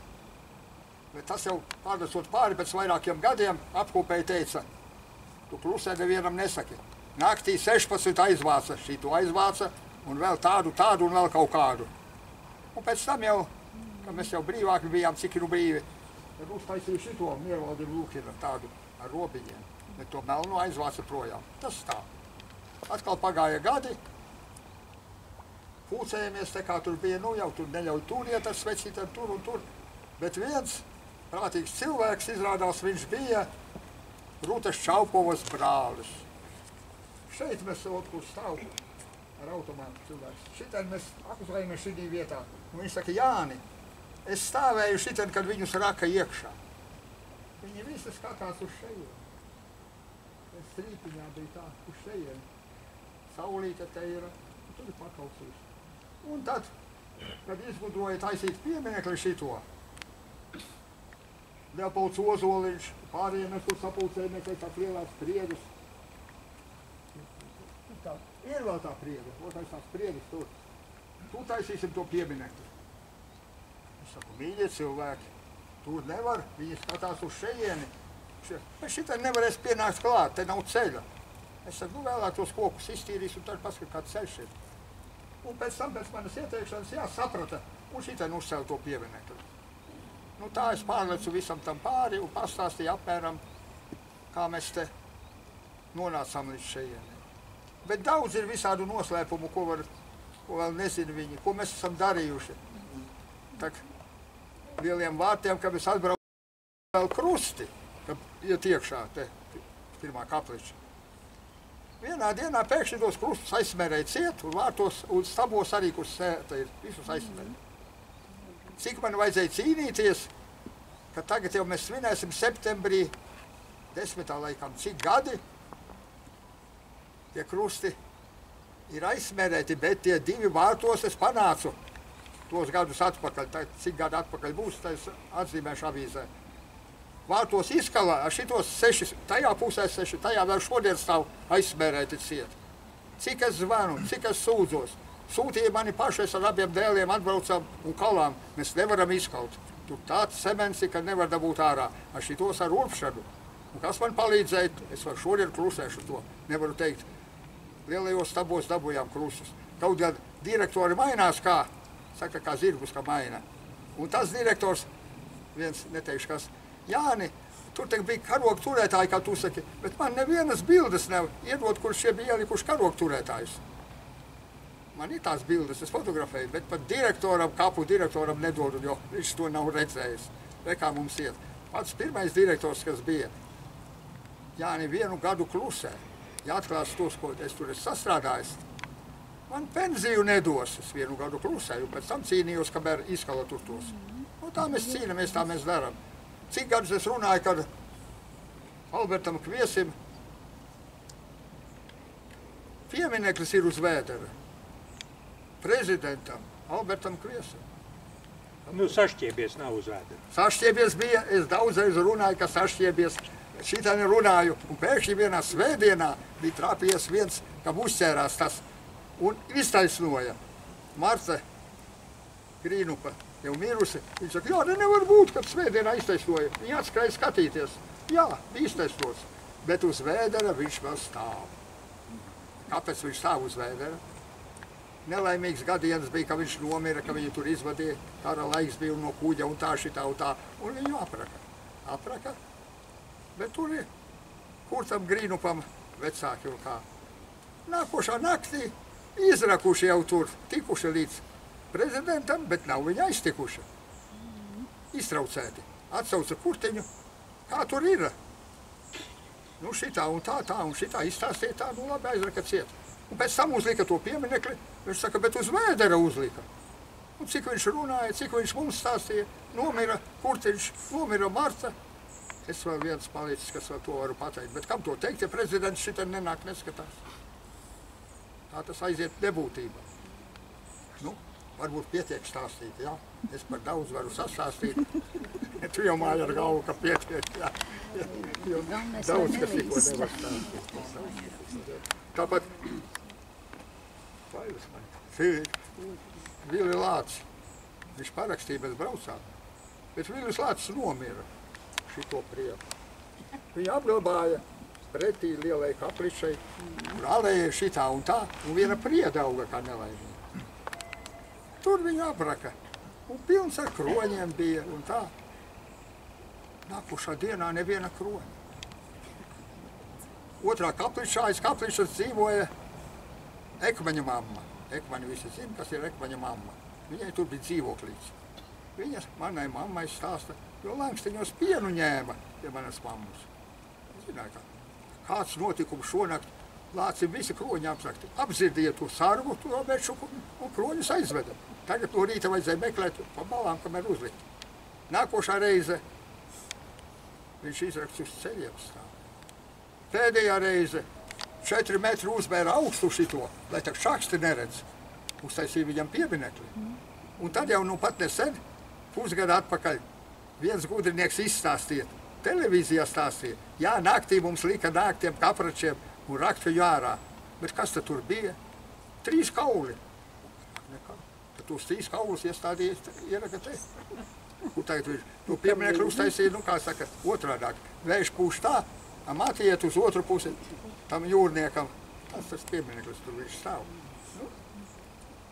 Bet tas jau pārdesot pāri pēc vairākiem gadiem apkopēji teica, tu klusē nevienam nesaki. Naktī 16 aizvāca, šito aizvāca, un vēl tādu un vēl kaut kādu. Un pēc tam jau, kad mēs jau brīvāki bijām, cik nu brīvi, tad uztaisīju šito Miervaldim Lūkinam tādu ar robiņiem. Bet to melno aizvāca projām. Tas tā. Atkal pagāja gadi, pūcējamies, te kā tur bija, nu jau tur neļauj turiet ar svecītēm tur un tur. Bet viens prātīgs cilvēks izrādās, viņš bija Rūtas Čaupovas brālis. Šeit mēs otru stāvu ar automātu cilvēks. Šitien mēs akuzējamies šī vietā. Un viņš saka, Jāni, es stāvēju šitien, kad viņus raka iekšā. Viņi visi skatās uz šejienu. Es strīpiņā bija tā, uz šejienu. Saulīte te ir, un tur ir pakausīs. Un tad, kad izgudroja taisīt pieminekli šito, Leopolds Ozoliņš, pārējiem mēs tur sapulcējamies, tās lielās priedes. Tā, ir vēl tā priede, otrais tās priedes tur. Tu taisīsim to pieminekli. Es saku, mīļie cilvēki, tur nevar, viņi skatās uz šejieni. Bet šitā nevarēs pienākt klāt, te nav ceļa. Es saku, nu vēlāk tos kokus iztīrīs un tad paskat, kāds ceļš ir. Un pēc tam, pēc manas ieteikšanas, jā, saprata, un šitā uzcēl to pieminekli. Nu tā es pārlecu visam tam pāri un pastāstīju apmēram, kā mēs te nonācām līdz šejienei. Bet daudz ir visādu noslēpumu, ko vēl nezina viņi, ko mēs esam darījuši. Tak lieliem vārtiem, kad mēs atbraucam vēl krusti, kad iet iekšā te pirmā kapliča. Vienā dienā pēkšņi tos krustus aizsmērēja ciet un vārtos un stabos arī, kur sēta ir, visus aizsmērēja. Cik man vajadzēja cīnīties, ka tagad jau mēs svinēsim septembrī 10. laikam, cik gadi tie krusti ir aizsmērēti, bet tie 2 vārtos es panācu tos gadus atpakaļ, cik gadu atpakaļ būs, tā es atzīmēšu avīzē. Vārtos izkalā, ar šitos 6, tajā pusē 6, tajā vēl šodien stāv aizsmērēti ciet. Cik es zvanu, cik es sūdzos. Sūtīja mani pašais ar abiem dēliem, atbraucām un kalām. Mēs nevaram izkaut. Tur tāds semens, ka nevar dabūt ārā. Ar šitos ar urpšanu. Un kas man palīdzēja? Es varu šodien klusēšu to. Nevaru teikt. Lielajos stabos dabujām krusus. Kaut gan direktori mainās kā, saka, kā zirgus, kā maina. Un tas direktors, viens neteikšu kas, Jāni, tur te bija karogu turētāji, kā tu saki, bet man nevienas bildes nav iedot, kur šie bija ielikuši karogu turētājus. Man ir tās bildes, es fotografēju, bet pat direktoram, kapu direktoram nedodu, jo viņš to nav redzējis. Vai kā mums iet. Pats pirmais direktors, kas bija, Jāni 1 gadu klusē. Ja atklās tos, ko es tur esmu sastrādājis, Man pensiju nedos, es vienu gadu klusēju, pēc tam cīnījos, kamēr izkala tur tos. Nu, tā mēs cīnamies, tā mēs daram. Cik gadus es runāju, kad Albertam Kviesim piemineklis ir uz Vēdera. Prezidentam Albertam Kviesim. Nu, sašķiebies nav uz Vēdera. Sašķiebies bija, es daudzreiz runāju, ka sašķiebies. Šitani runāju, un pēkšņi vienā svētdienā bija trāpījies viens, kam uzķērās tas un iztaisnoja. Marta Grīnupa jau mirusi. Viņš saka, jā, nevar būt, kad svētdienā iztaisnoja. Viņa atskrēja skatīties. Jā, bija iztaisnos, bet uz Vēdera viņš vēl stāv. Kāpēc viņš stāv uz Vēdera? Nelaimīgs gadienas bija, ka viņš nomira, ka viņu tur izvadīja. Kara laiks bija no kuģa un tā šitā un tā. Un viņu apraka. Bet tur ir, kur tam Grīnupam vecāki un kā. Nākošā naktī izrakuši jau tur, tikuši līdz prezidentam, bet nav viņa aiztikuši. Iztraucēti. Atsauca kurtiņu, kā tur ir. Nu šitā un tā un šitā izstāstīja tā, nu labi aizraka ciet. Un pēc tam uzlika to pieminekli, viņš saka, bet uz Vēdera uzlika. Un cik viņš runāja, cik viņš mums stāstīja, nomira kurtiņš, nomira Marta. Es vēl viens palicis, kas vēl to varu pateikt, bet kam to teikt, ja prezidents šitā nenāk neskatās? Tā tas aiziet nebūtībā. Nu, varbūt pietiek stāstīt, jā? Es par daudz varu sastāstīt. Tu jau māji ar galvu, ka pietiek, jā. Daudz, kas tikko nevar stāstīt. Tāpat, vairs man, Vili Lācis, viņš parakstīja bez braucām, bet Vilis Lācis nomira. Šito prieku. Viņa apglabāja pretī lielai kapličai, kur alēja šitā un tā, un viena prieda auga kā nelaimīga. Tur viņa apraka, un pilns ar kroņiem bija, un tā. Nākušā dienā neviena kroņa. Otrā kapličā, aiz kapličas dzīvoja Ekmaņa mamma. Ekmaņa visi zina, kas ir Ekmaņa mamma. Viņai tur bija dzīvoklīts. Viņa manai mammai stāsta, jo Langstiņos pienu ņēma pie manas mammas. Zināja, kāds notikums šonakt, Lācim visi kroņi apsakti. Apzirdīja to sargu, to večuku un kroņus aizveda. Tagad no rīta vajadzēja meklēt pa balām, kamēr uzlikt. Nākošā reize viņš izrakts uz ceļiem stāv. Pēdējā reize 4 metru uzbēra augstu šito, lai tak šaksti neredz. Uztaisīja viņam pieminekli. Un tad jau nu pat nesen, pusgadu atpakaļ, viens gudrinieks izstāstīja, televīzijā stāstīja, jā, naktī mums lika nākt tiem kapračiem un rakt viņu ārā. Bet kas tad tur bija? 3 kauli. Nekā. Tad tos 3 kaulus iestādīja, ieraka te. Un tagad viņš to pieminekli uztaisīja, nu kā saka, otrādāk. Vējš pūš tā, mati iet uz otru pusi, tam jūrniekam. Tas piemineklis tur viņš stāv.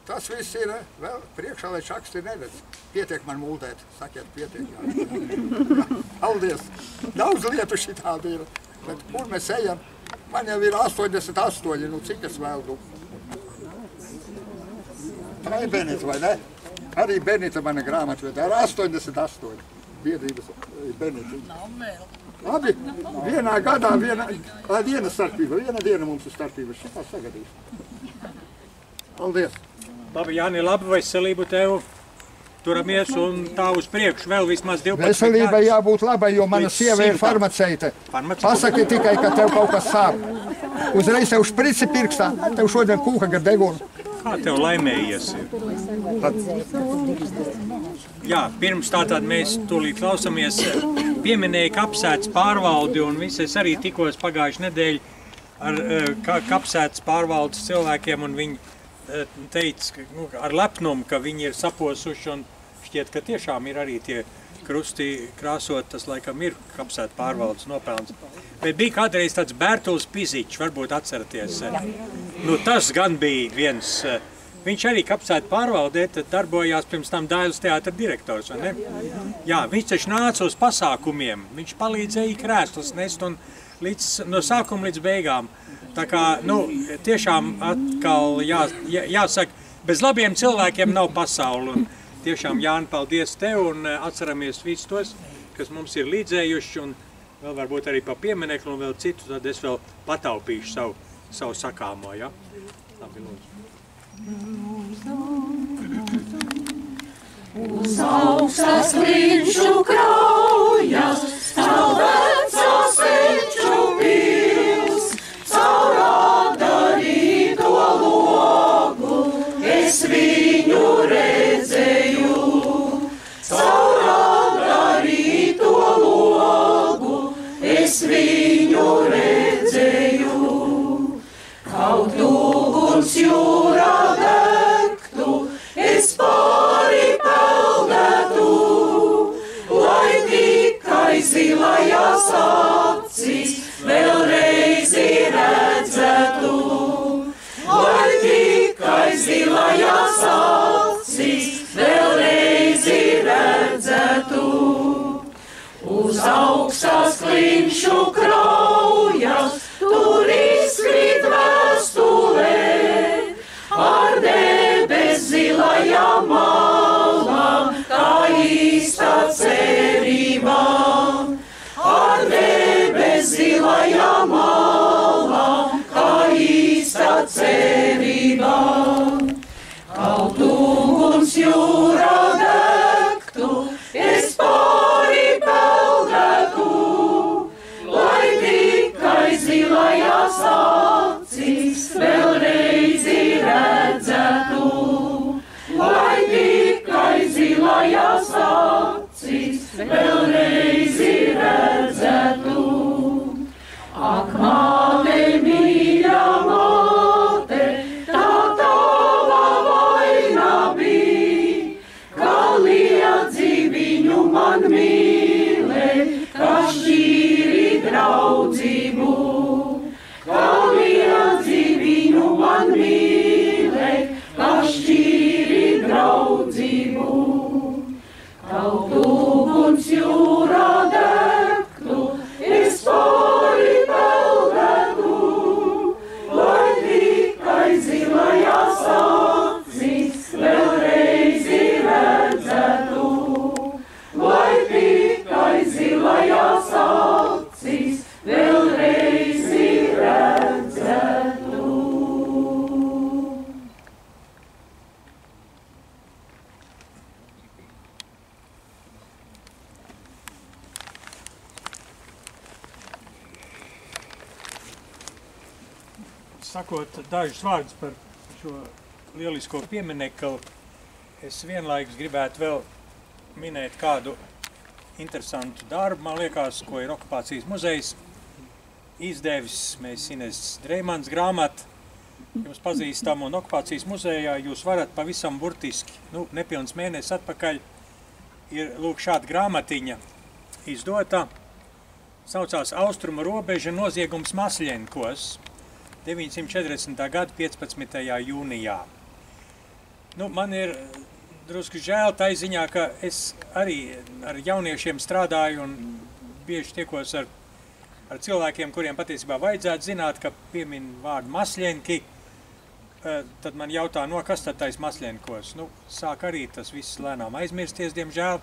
Tas viss ir vēl priekšā, lai šaksti neredz. Pietiek man muldēt, sakiet, pietiek. Paldies! Daudz lietu šitādi ir, bet kur mēs ejam? Man jau ir 88, nu cik es vēl? Tā ir Benita, vai ne? Arī Benita mana grāmatvedē ar 88. Biedrības Benita. Labi, vienā gadā, viena starpība, viena diena mums ir starpība. Šitā sagadīs. Paldies! Labi, Jāni, labi veselību tev. Turamies un tā uz priekšu vēl vismaz 12 gadus. Veselībai jābūt labai, jo mana sieva ir farmaceite. Pasaki tikai, ka tev kaut kas sāp. Uzreiz tev šprici pirkstā, tev šodien kūka gar degunu. Kā tev laimējies? Jā, pirms tātad mēs tūlīt klausamies. Pieminēja kapsētas pārvaldi un viss es arī tikos pagājuši nedēļu ar kapsētas pārvaldes cilvēkiem un viņi teica ar lepnumu, ka viņi ir saposuši un šķiet, ka tiešām ir arī tie krusti krāsot, tas laikam ir kapsēta pārvaldes nopelns. Bet bija kādreiz tāds Bērtuls Pizičs, varbūt atceraties. Nu, tas gan bija viens, viņš arī kapsēta pārvaldē, tad darbojās pirms tam Dailes teātra direktors, vai ne? Jā, viņš taču nāca uz pasākumiem, viņš palīdzēja krēslus nest un no sākuma līdz beigām. Tā kā, nu, tiešām atkal jāsaka, bez labiem cilvēkiem nav pasauli. Un tiešām, Jāni, paldies tev un atceramies visus tos, kas mums ir līdzējuši un vēl varbūt arī pa pieminekli un vēl citu, tad es vēl pataupīšu savu sakāmo, ja? Labi, lūdzu. Uz augstas klinšu kraujas, caur vecās senču pils, caur atdarīto logu, es viņu redzēju. Caur atdarīto logu, es viņu redzēju. Kaut uguns jūrā degtu, es pāri peldētu, lai tikai zilajās acis vēlreiz redzētu. Lai tikai zilajās acis vēlreiz redzētu. Uz augstās klinšu kraujas, tur izkrīt vēstulē, ar debes zilajām malām, kā īsta cerībā. Ar debes zilajām malām, kā īsta cerībā. Kaut uguns jūrā degtu, es pāri peldētu, lai tikai zilajās acis vēlreiz redzētu. Lai tikai zilajās acis vēlreiz redzētu. Ak, māte, mīļā māte, tā tava vaina bija, ka liedzi viņu man mīlēt, ka šķīri draudzību. Ka liedzi viņu man mīlēt, ka šķīri draudzību. Kaut uguns jūrā degtu, es pāri peldētu, lai tikai zilajās acis vēlreiz redzētu. Lai tikai zilajās acis vēlreiz redzētu. Sakot dažus vārdus par šo lielisko pieminekli, es vienlaikus gribētu vēl minēt kādu interesantu darbu, man liekas, ko ir Okupācijas muzejs izdevis. Mēs Ines Dreimans grāmatu jums pazīstam, un Okupācijas muzejā jūs varat pavisam burtiski, nepilns mēnesis atpakaļ, ir lūk šāda grāmatiņa izdota, saucās Austrumu robeža noziegums Masļenkos, 940. gada 15. jūnijā. Man ir drusku žēl tai ziņā, ka es arī ar jauniešiem strādāju un bieži tiekos ar cilvēkiem, kuriem patiesībā vajadzētu zināt, ka piemin vārdu Masļenki, tad man jautā, kas tad tais Masļenkos? Sāk arī tas viss lēnām aizmirsties, diemžēl,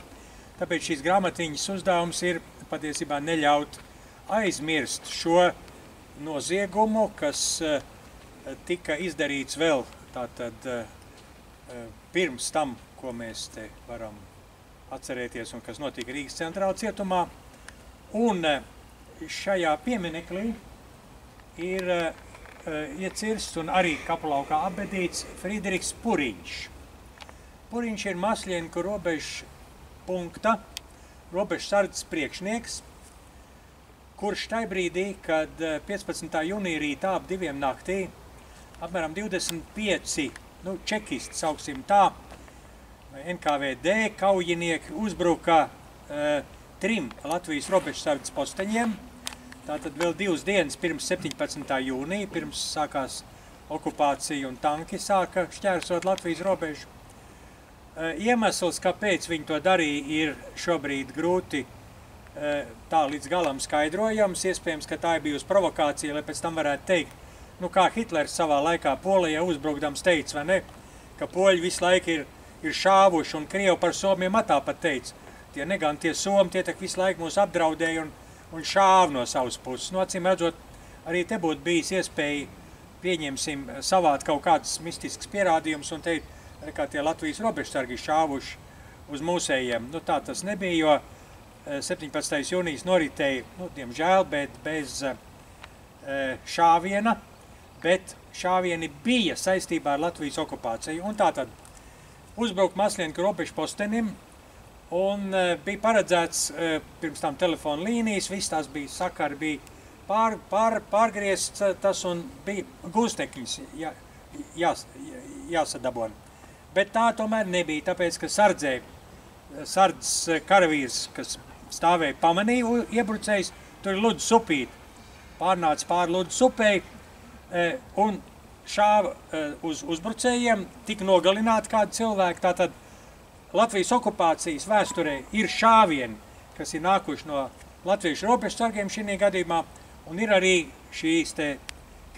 tāpēc šīs grāmatiņas uzdevums ir patiesībā neļaut aizmirst šo noziegumu, kas tika izdarīts vēl tātad pirms tam, ko mēs te varam atcerēties un kas notika Rīgas centrāla cietumā. Un šajā piemineklī ir iecirsts un arī kapulaukā apbedīts Friedrichs Puriņš. Puriņš ir Masļenku robežu punkta, robežsardzes priekšnieks, kurš tai brīdī, kad 15. jūnija rītā ap 2 naktī apmēram 25 čekisti, sauksim tā, NKVD kaujinieki uzbruka 3 Latvijas robežsardzes posteņiem. Tātad vēl 2 dienas pirms 17. jūnija, pirms sākās okupācija un tanki sāka šķērsot Latvijas robežu. Iemesls, kāpēc viņi to darīja, ir šobrīd grūti tā līdz galam skaidrojams. Iespējams, ka tā ir bijusi provokācija, lai pēc tam varētu teikt, kā Hitlers savā laikā Polijā uzbrukdams teica, vai ne, ka poļi visu laiku ir šāvuši, un Krievi par somiem tāpat teica. Tie negan tie somi, tie tak visu laiku mūs apdraudēja un šāv no savas puses. Acīm redzot, arī te būtu bijis iespēja pieņemsim, savāt kaut kādas mistiskas pierādījumus un teikt, kā tie Latvijas robežsargi šāvuši uz mūsējiem. Nu, tā tas nebija, jo 17. jūnijas noritēja, nu, diemžēl, bet bez šāviena, bet šāvieni bija saistībā ar Latvijas okupāciju. Un tātad uzbrukt Maslienku robežu postenim, un bija paredzēts pirms tam telefona līnijas, viss tās bija sakari, bija pārgriezts tas un bija gūstekņas jāsadabona. Bet tā tomēr nebija, tāpēc, ka sardzes karavīrs, kas stāvēja, pamanīja iebrucējs, tur ir Ludus upīt. Pārnāca pāri Ludus upei un šāva uz uzbrucējiem, tika nogalināti kādi cilvēki. Tātad Latvijas okupācijas vēsturē ir šāvieni, kas ir nākuši no latviešu robežsargiem šī gadījumā, un ir arī šīs te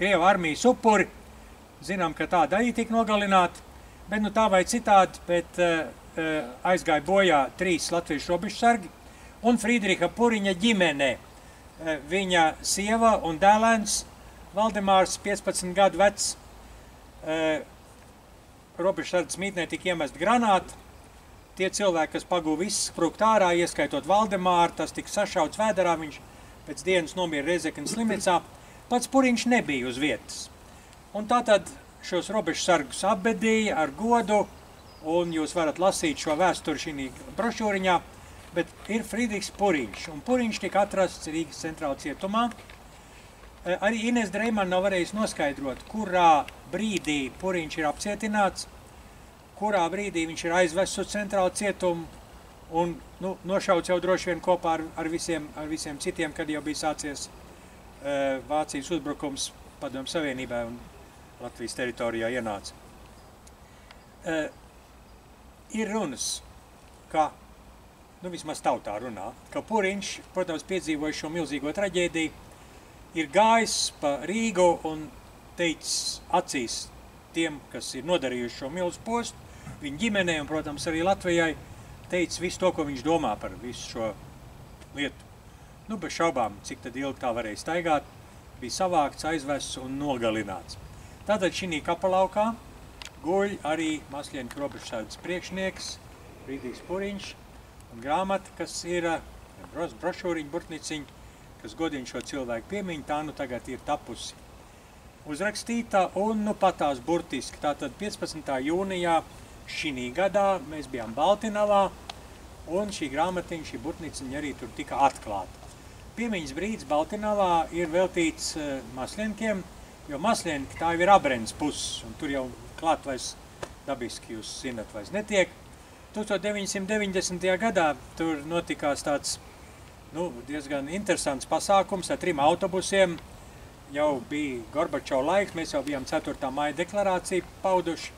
Krievu armijas upuri. Zinām, ka tāda arī tika nogalināti, bet nu tā vai citādi, bet aizgāja bojā 3 latviešu robežsargi un Friedriha Puriņa ģimenē. Viņa sieva un dēlēns Valdemārs, 15 gadu vecs, robežsardzes mītnē tika iemest granāti. Tie cilvēki, kas pagūva izsprukt ārā, ieskaitot Valdemāru, tas tika sašauts vēderā, viņš pēc dienas nomira Rezeknes slimnīcā. Pats Puriņš nebija uz vietas. Un tātad šos robežsargus apbedīja ar godu, un jūs varat lasīt šo vēsturi šī brošūriņā, bet ir Friedrichs Puriņš, un Puriņš tika atrasts Rīgas centrāla cietumā. Arī Ines Dreiman nav varējis noskaidrot, kurā brīdī Puriņš ir apcietināts, kurā brīdī viņš ir aizvests uz centrālu cietumu un nošauts jau droši vien kopā ar visiem citiem, kad jau bija sācies Vācijas uzbrukums Padomju Savienībai un Latvijas teritorijā ienāca. Ir runas, ka, vismaz tautā runā, ka Puriņš, protams, piedzīvoja šo milzīgo traģēdiju, ir gājis pa Rīgu un teicis acīs tiem, kas ir nodarījuši šo milzu postu, viņa ģimenei un, protams, arī Latvijai, teicis visu to, ko viņš domā par visu šo lietu. Bez šaubām, cik tad ilgi tā varēja staigāt, bija savākts, aizvests un nogalināts. Tātad šī kapalaukā guļ arī Maslienku robežsardzes priekšnieks Friedrichs Puriņš un grāmata, kas ir brošūriņa, burtniciņa, kas godina šo cilvēku piemiņu, tā tagad ir tapusi uzrakstīta un patās burtiski. Tātad 15. jūnijā šī gadā mēs bijām Baltinavā un šī grāmatiņa, šī burtniciņa arī tur tika atklāta. Piemiņas brīdis Baltinavā ir veltīts Maslienkiem, jo Maslienki tā jau ir Abrenes puses, un tur jau klāt vairs dabiski, jūs zinat, vairs netiek. 1990. gadā tur notikās tāds diezgan interesants pasākums ar 3 autobusiem. Jau bija Gorbačova laiks, mēs jau bijām 4. maija deklarāciju pauduši,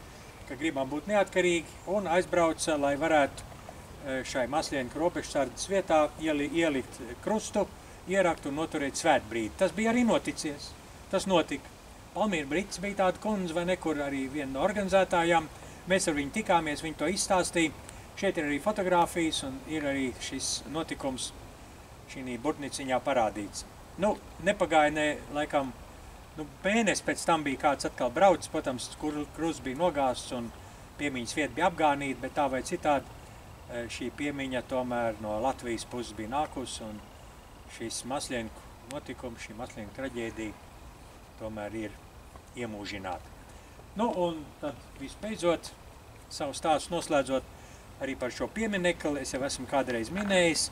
ka gribam būt neatkarīgi, un aizbrauca, lai varētu šai Maslienku robežsardzes vietā ielikt krustu, ierakt un noturēt svētbrīdi. Tas bija arī noticies. Tas notika. Palmīra Brits bija tāda kundze vai nekur arī viena no organizētājām. Mēs ar viņu tikāmies, viņi to izstāstīja. Šeit ir arī fotogrāfijas un ir arī šis notikums šī burtniciņā parādīts. Nepagāja laikam, mēnesi pēc tam bija kāds atkal braucis, protams, kur krusts bija nogāsts un piemiņas vieta bija apgānīta, bet tā vai citādi šī piemiņa tomēr no Latvijas puses bija nākusi un šis Maslienku notikums, šī Maslienku traģēdija tomēr ir iemūžināta. Un tad visbeidzot, savu stāstu noslēdzot arī par šo pieminekli, es jau esmu kādreiz minējis.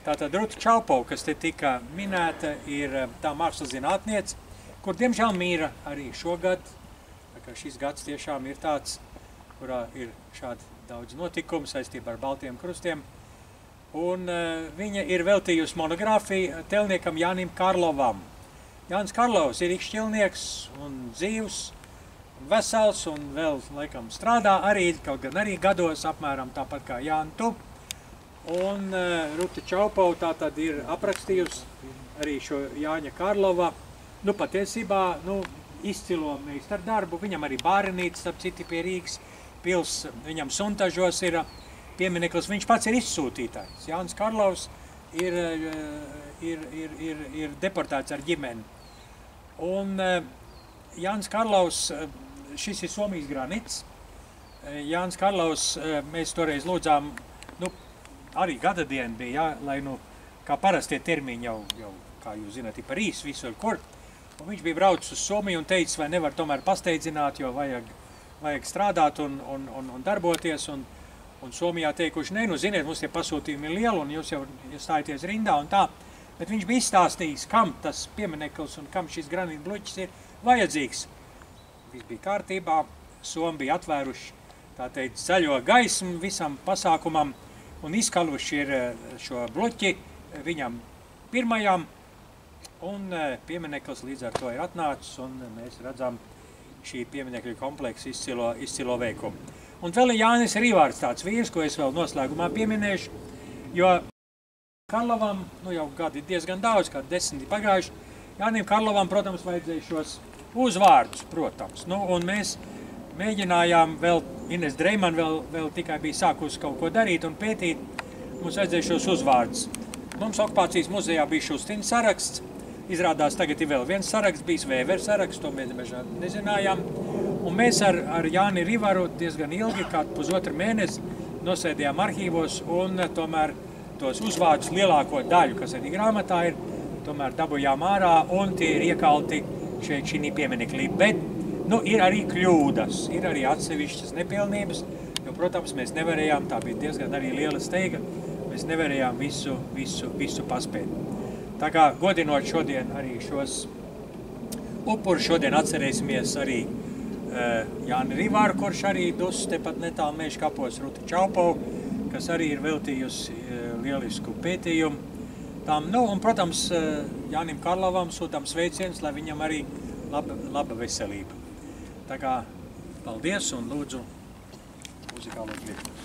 Tātad Ruta Čaupova, kas te tika minēta, ir tā mākslas zinātniece, kur diemžēl mīra arī šogad. Tā kā šis gads tiešām ir tāds, kurā ir šādi daudz notikumu saistībā ar Baltiem krustiem. Un viņa ir veltījusi monogrāfiju tēlniekam Jānim Karlovam. Jānis Karlovs ir ikšķilnieks un dzīvs, un vesels un vēl laikam strādā arī, kaut gan arī gados apmēram tāpat kā Jāni tu. Un Ruta Čaupova tātad ir aprakstījusi arī šo Jāņa Karlova, patiesībā, izcilo meistardarbu. Viņam arī bārenītes, starp citi pie Rīgas pils, viņam Suntažos ir piemineklis, viņš pats ir izsūtītājs. Jānis Karlovs ir deportēts ar ģimeni. Un Jānis Karlaus, šis ir Somijas granits. Jānis Karlaus, mēs toreiz lūdzām, nu, arī gada diena bija, jā, lai, nu, kā parastie termiņi jau kā jūs zināt, ir par īsu visur kur. Un viņš bija braucis uz Somiju un teicis, vai nevar tomēr pasteidzināt, jo vajag strādāt un darboties. Un Somijā teikuši, ne, nu, ziniet, mums tie pasūtījumi ir lieli un jūs jau stājaties rindā un tā. Bet viņš bija izstāstījis, kam tas piemineklis un kam šis granīta bluķis ir vajadzīgs. Viss bija kārtībā, Somi bija atvēruši, tā teikt, zaļo gaismu visam pasākumam un izkaluši ir šo bluķi viņam pirmajam. Un piemineklis līdz ar to ir atnācis, un mēs redzam šī pieminekļa kompleksa izcilo veikumu. Un vēl ir Jānis Rīvārds, tāds vīrs, ko es vēl noslēgumā pieminēšu, jo Karlovam, nu jau gadi diezgan daudz, kā 10 pagājuši, Jānim Karlovam, protams, vajadzēja šos uzvārdus, protams. Nu, un mēs mēģinājām vēl, Ines Dreiman vēl tikai bija sākusi kaut ko darīt un pētīt, mums vajadzēja šos uzvārdus. Mums okupācijas muzejā bija Šustina saraksts, izrādās tagad ir vēl viens saraksts, bijis Vēver saraksts, to mēs nezinājām. Un mēs ar Jāni Rivaru diezgan ilgi, kā pusotru mēnesi, nosēdījām arhīvos un tomēr tos uzvārdus lielāko daļu, kas arī grāmatā ir, tomēr dabujām ārā un tie ir iekalti šeit šī piemineklī. Bet, nu, ir arī kļūdas, ir arī atsevišķas nepilnības, jo, protams, mēs nevarējām, tā bija diezgan arī liela steiga, mēs nevarējām visu paspēt. Tā kā godinot šodien arī šos upurus, šodien atcerēsimies arī Jāni Rivāru, kurš arī dus tepat netālu Meža kapos, Ruta Čaupovu, kas arī ir veltījusi lielisku pētījumu tam. Nu, un, protams, Jānim Karlovam sūtām sveicienus, lai viņam arī laba veselība. Tā kā paldies un lūdzu muzikālos liekos.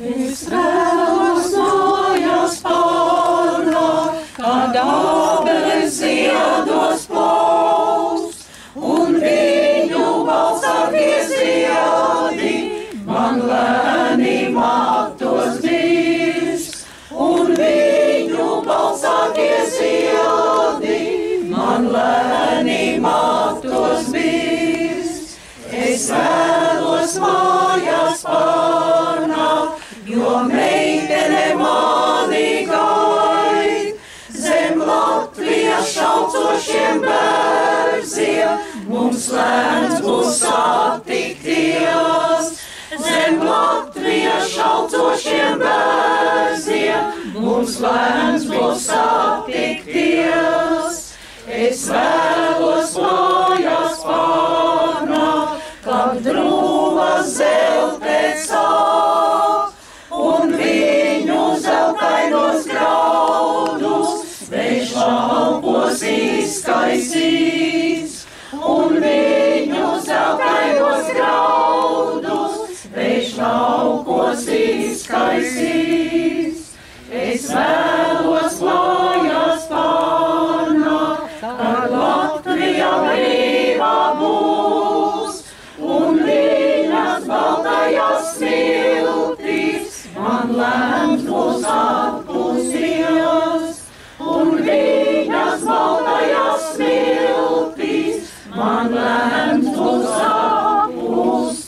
Es vēlos mājās pārnāk, kad abeles ziedos plaus, un viņu balsargie ziedi man lēni matos bīrs, un viņu balsargie ziedi man lēni matos bīrs. Es vēlos mājās pārnāk, jo meitene mani gaid. Zem Latvijas šaucošiem bērziem mums lēns būs satikties. Zem Latvijas šaucošiem bērziem mums lēns būs satikties. Es vēlos mājās pārnāk, kad drūmas zeltē sāk, un viņu zeltainos graudus vējš laukos izkaisīs, un viņu zeltainos graudus vējš laukos izkaisīs. Es vēlos mājās pārnāk, kad Latvija brīvā būs, un viņas baltajās smiltīs man lēms būs atpūsties, un viņas baltajās smiltīs man lēms būs atpūsties.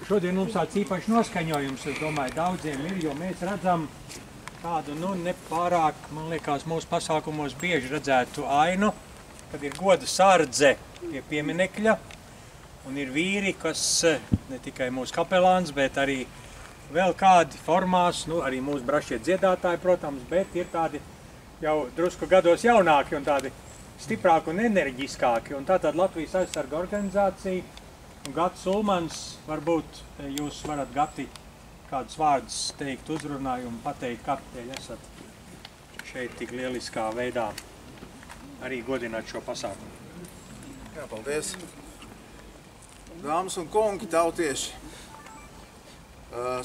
Šodien mums tāds īpašs noskaņojums, es domāju, daudziem ir, jo mēs redzam tādu, nu, nepārāk, man liekas, mūsu pasākumos bieži redzētu ainu, kad ir goda sardze pie pieminekļa, un ir vīri, kas ne tikai mūsu kapelāns, bet arī vēl kādi formās, nu, arī mūsu brašie dziedātāji, protams, bet ir tādi jau drusku gados jaunāki un tādi stiprāki un enerģiskāki, un tātad Latvijas aizsarga organizācija, un Gats Ulmans, varbūt jūs varat, Gati, kādus vārdus teikt uzrunājumu, pateikt, kāpēc esat šeit tik lieliskā veidā arī godināt šo pasākumu. Jā, paldies. Dāmas un kungi, tautieši,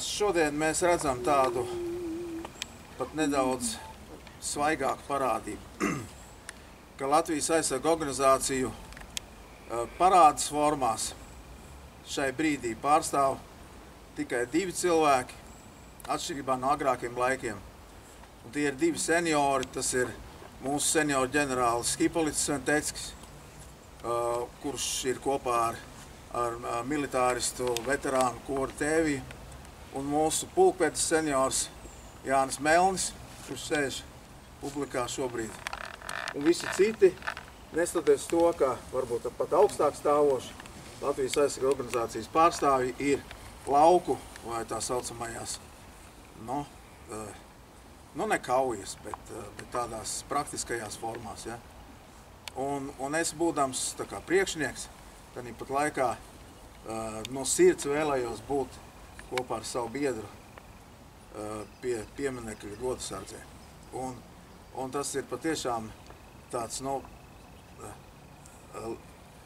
šodien mēs redzam tādu pat nedaudz svaigāku parādību, ka Latvijas aizsarga organizāciju parādas formās šai brīdī pārstāv tikai 2 cilvēki, atšķirībā no agrākiem laikiem. Un tie ir 2 seniori, tas ir mūsu senioru ģenerālis Hipolits Sventeckis, kurš ir kopā ar militāristu veterānu koru Tēviju, un mūsu pulkvedis seniors Jānis Melnis, kurš sēž publikā šobrīd. Un visi citi, neskatoties to, ka varbūt pat augstāk stāvoši Latvijas aizsargu organizācijas pārstāvji ir lauku vai tā saucamajās, ne kaujas, bet tādās praktiskajās formās. Ja? Un es būdams tā kā priekšnieks, tad pat laikā no sirds vēlējos būt kopā ar savu biedru pie pieminekļa godasardzē. Un tas ir patiešām tāds,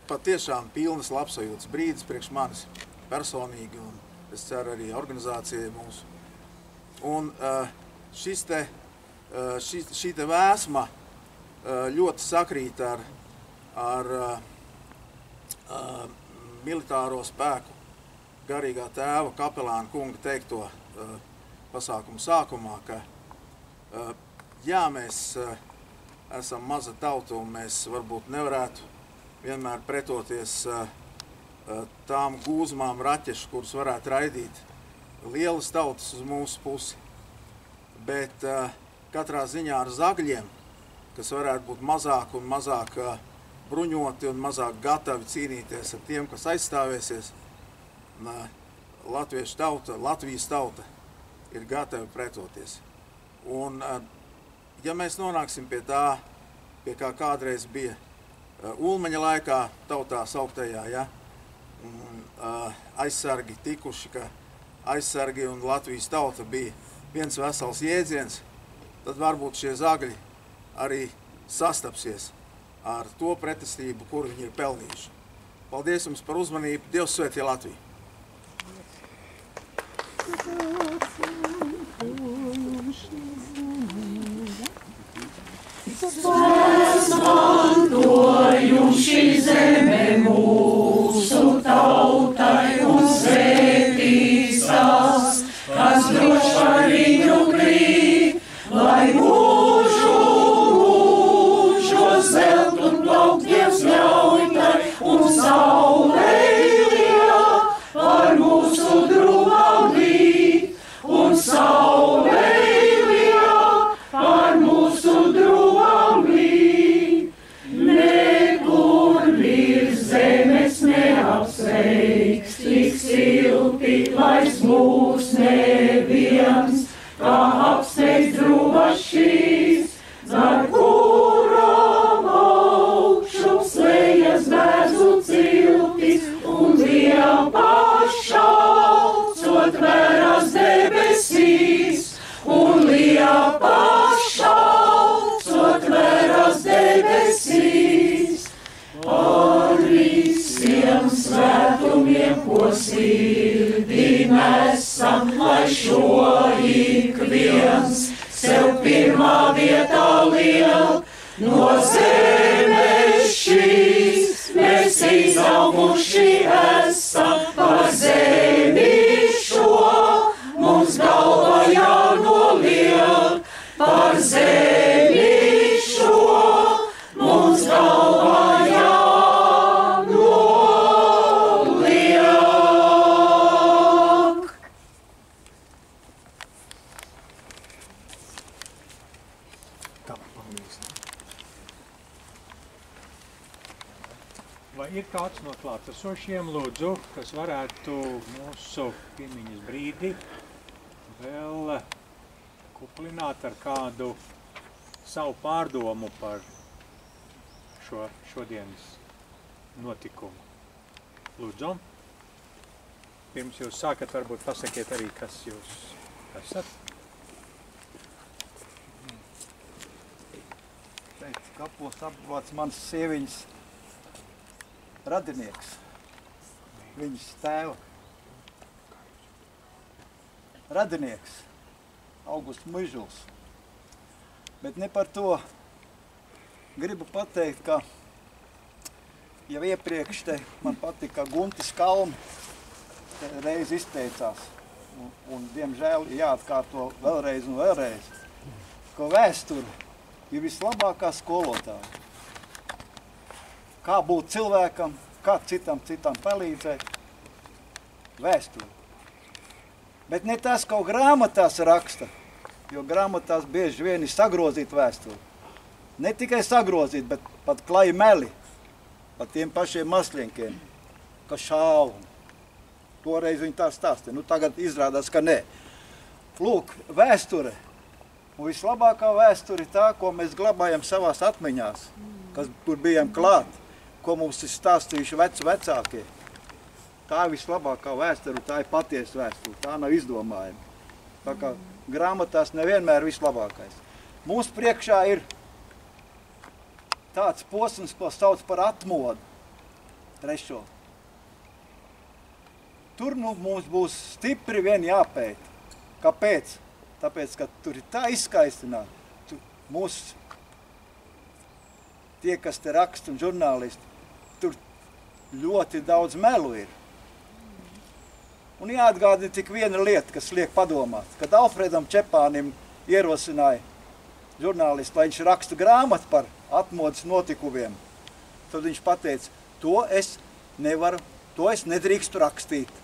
patiešām pilnas labsajūtas brīdis priekš manis personīgi, un es ceru arī organizācijai mūsu. Un šī te vēsma ļoti sakrīt ar militāro spēku garīgā tēva kapelāna kunga teikto pasākumu sākumā, ka jā, mēs esam maza tauta un mēs varbūt nevarētu vienmēr pretoties tām gūzmām raķešu, kuras varētu raidīt lielas tautas uz mūsu pusi. Bet katrā ziņā ar zagļiem, kas varētu būt mazāk un mazāk bruņoti un mazāk gatavi cīnīties ar tiem, kas aizstāvēsies, Latvijas tauta ir gatava pretoties. Un ja mēs nonāksim pie tā, pie kā kādreiz bija Ulmaņa laikā tautā sauktajā, ja, aizsargi tikuši, ka aizsargi un Latvijas tauta bija viens vesels jēdziens, tad varbūt šie zagļi arī sastapsies ar to pretestību, kuru viņi ir pelnījuši. Paldies jums par uzmanību. Dievs svētī Latviju! Svēts mantojums šī zeme mūsu tautai un svētīs tas, kas droši par viņu krīt, lai mūžu mūžos zelt un plaukt Dievs ļautai un saulei liek par mūsu drūmām līd un saulei liek par mūsu drūmām līd. Nekur virs zemes neapsveiks tik silti, laids mūs neviens, kā apsteidz drūmas šīs, ar kurām augšup slejas bēzu ciltis un liepas šaucot vēras debesīs, un liepas šaucot vēras debesīs. Par visiem svētumiem, ko sirdī nesam, lai šo ik viens sev pirmā vietā liek. No zemes šīs mēs izauguši esam, par zemi šo mums galva jānoliek. Par zemi šo mums galva jānoliek. Vai ir kāds no klātesošiem, lūdzu, kas varētu mūsu piemiņas brīdi vēl kuplināt ar kādu savu pārdomu par šodienas notikumu? Lūdzu, pirms jūs sākat, varbūt pasakiet arī, kas jūs esat. Šeit kapos apglabāts mans sieviņas radinieks, viņas tēva radinieks, Augusts Muižuls. Bet ne par to gribu pateikt, ka jau iepriekš te man patika Guntis Kalm reiz izteicās. Un diemžēl jāatkārto vēlreiz un vēlreiz, ka vēsture ir vislabākā skolotāja. Kā būt cilvēkam, kā citam palīdzēt, vēsture. Bet ne tas, ko grāmatās raksta, jo grāmatās bieži vien ir sagrozīt vēsturi. Ne tikai sagrozīt, bet pat klai meli, pat tiem pašiem maslienkiem, ka šāva. Toreiz viņi tā stāsta. Nu, tagad izrādās, ka nē. Lūk, vēsture. Un vislabākā vēsture ir tā, ko mēs glabājam savās atmiņās, kas tur bijām klāt, ko mums ir stāstījuši vecākie. Tā ir vislabākā vēsture, tā ir patiesa vēsture. Tā nav izdomājuma. Tā kā grāmatās nevienmēr vislabākais. Mums priekšā ir tāds posms, ko sauc par atmodu. Trešo. Tur mums būs stipri vien jāpēta. Kāpēc? Tāpēc, ka tur ir tā izskaistināta. Mūsu tie, kas te raksta un žurnālisti, tur ļoti daudz melu ir. Un jāatgādina tik viena lieta, kas liek padomāt. Kad Alfredam Čepānim ierosināja žurnālisti, lai viņš raksta grāmatu par atmodas notikumiem, tad viņš pateica, to es nedrīkstu rakstīt.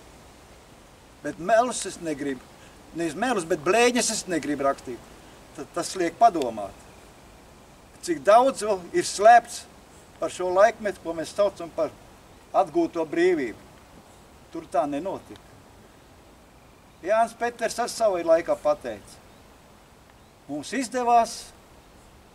Bet melus es negribu. Nevis melus, bet blēņas es negribu rakstīt. Tad tas liek padomāt. Cik daudz vēl ir slēpts par šo laikmetu, ko mēs saucam par atgūto brīvību. Tur tā nenotika. Jānis Peters ar savu laikā pateica. Mums izdevās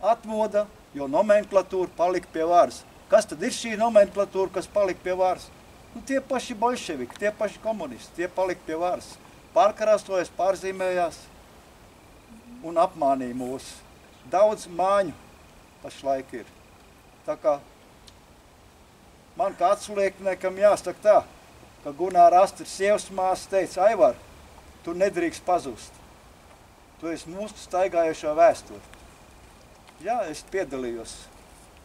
atmoda, jo nomenklatūra palika pie varas. Kas tad ir šī nomenklatūra, kas palika pie varas? Nu, tie paši bolševiki, tie paši komunisti, tie palika pie varas. Pārkarāstojas, pārzīmējās un apmānīja mūs. Daudz māņu pašlaik ir. Tā kā man kā atsliekniekam jāsaka tā, ka Gunāra Astras sievas māsa teica, Aivar, tu nedrīkst pazust. Tu esi mūsu staigājošā vēsture. Jā, es piedalījos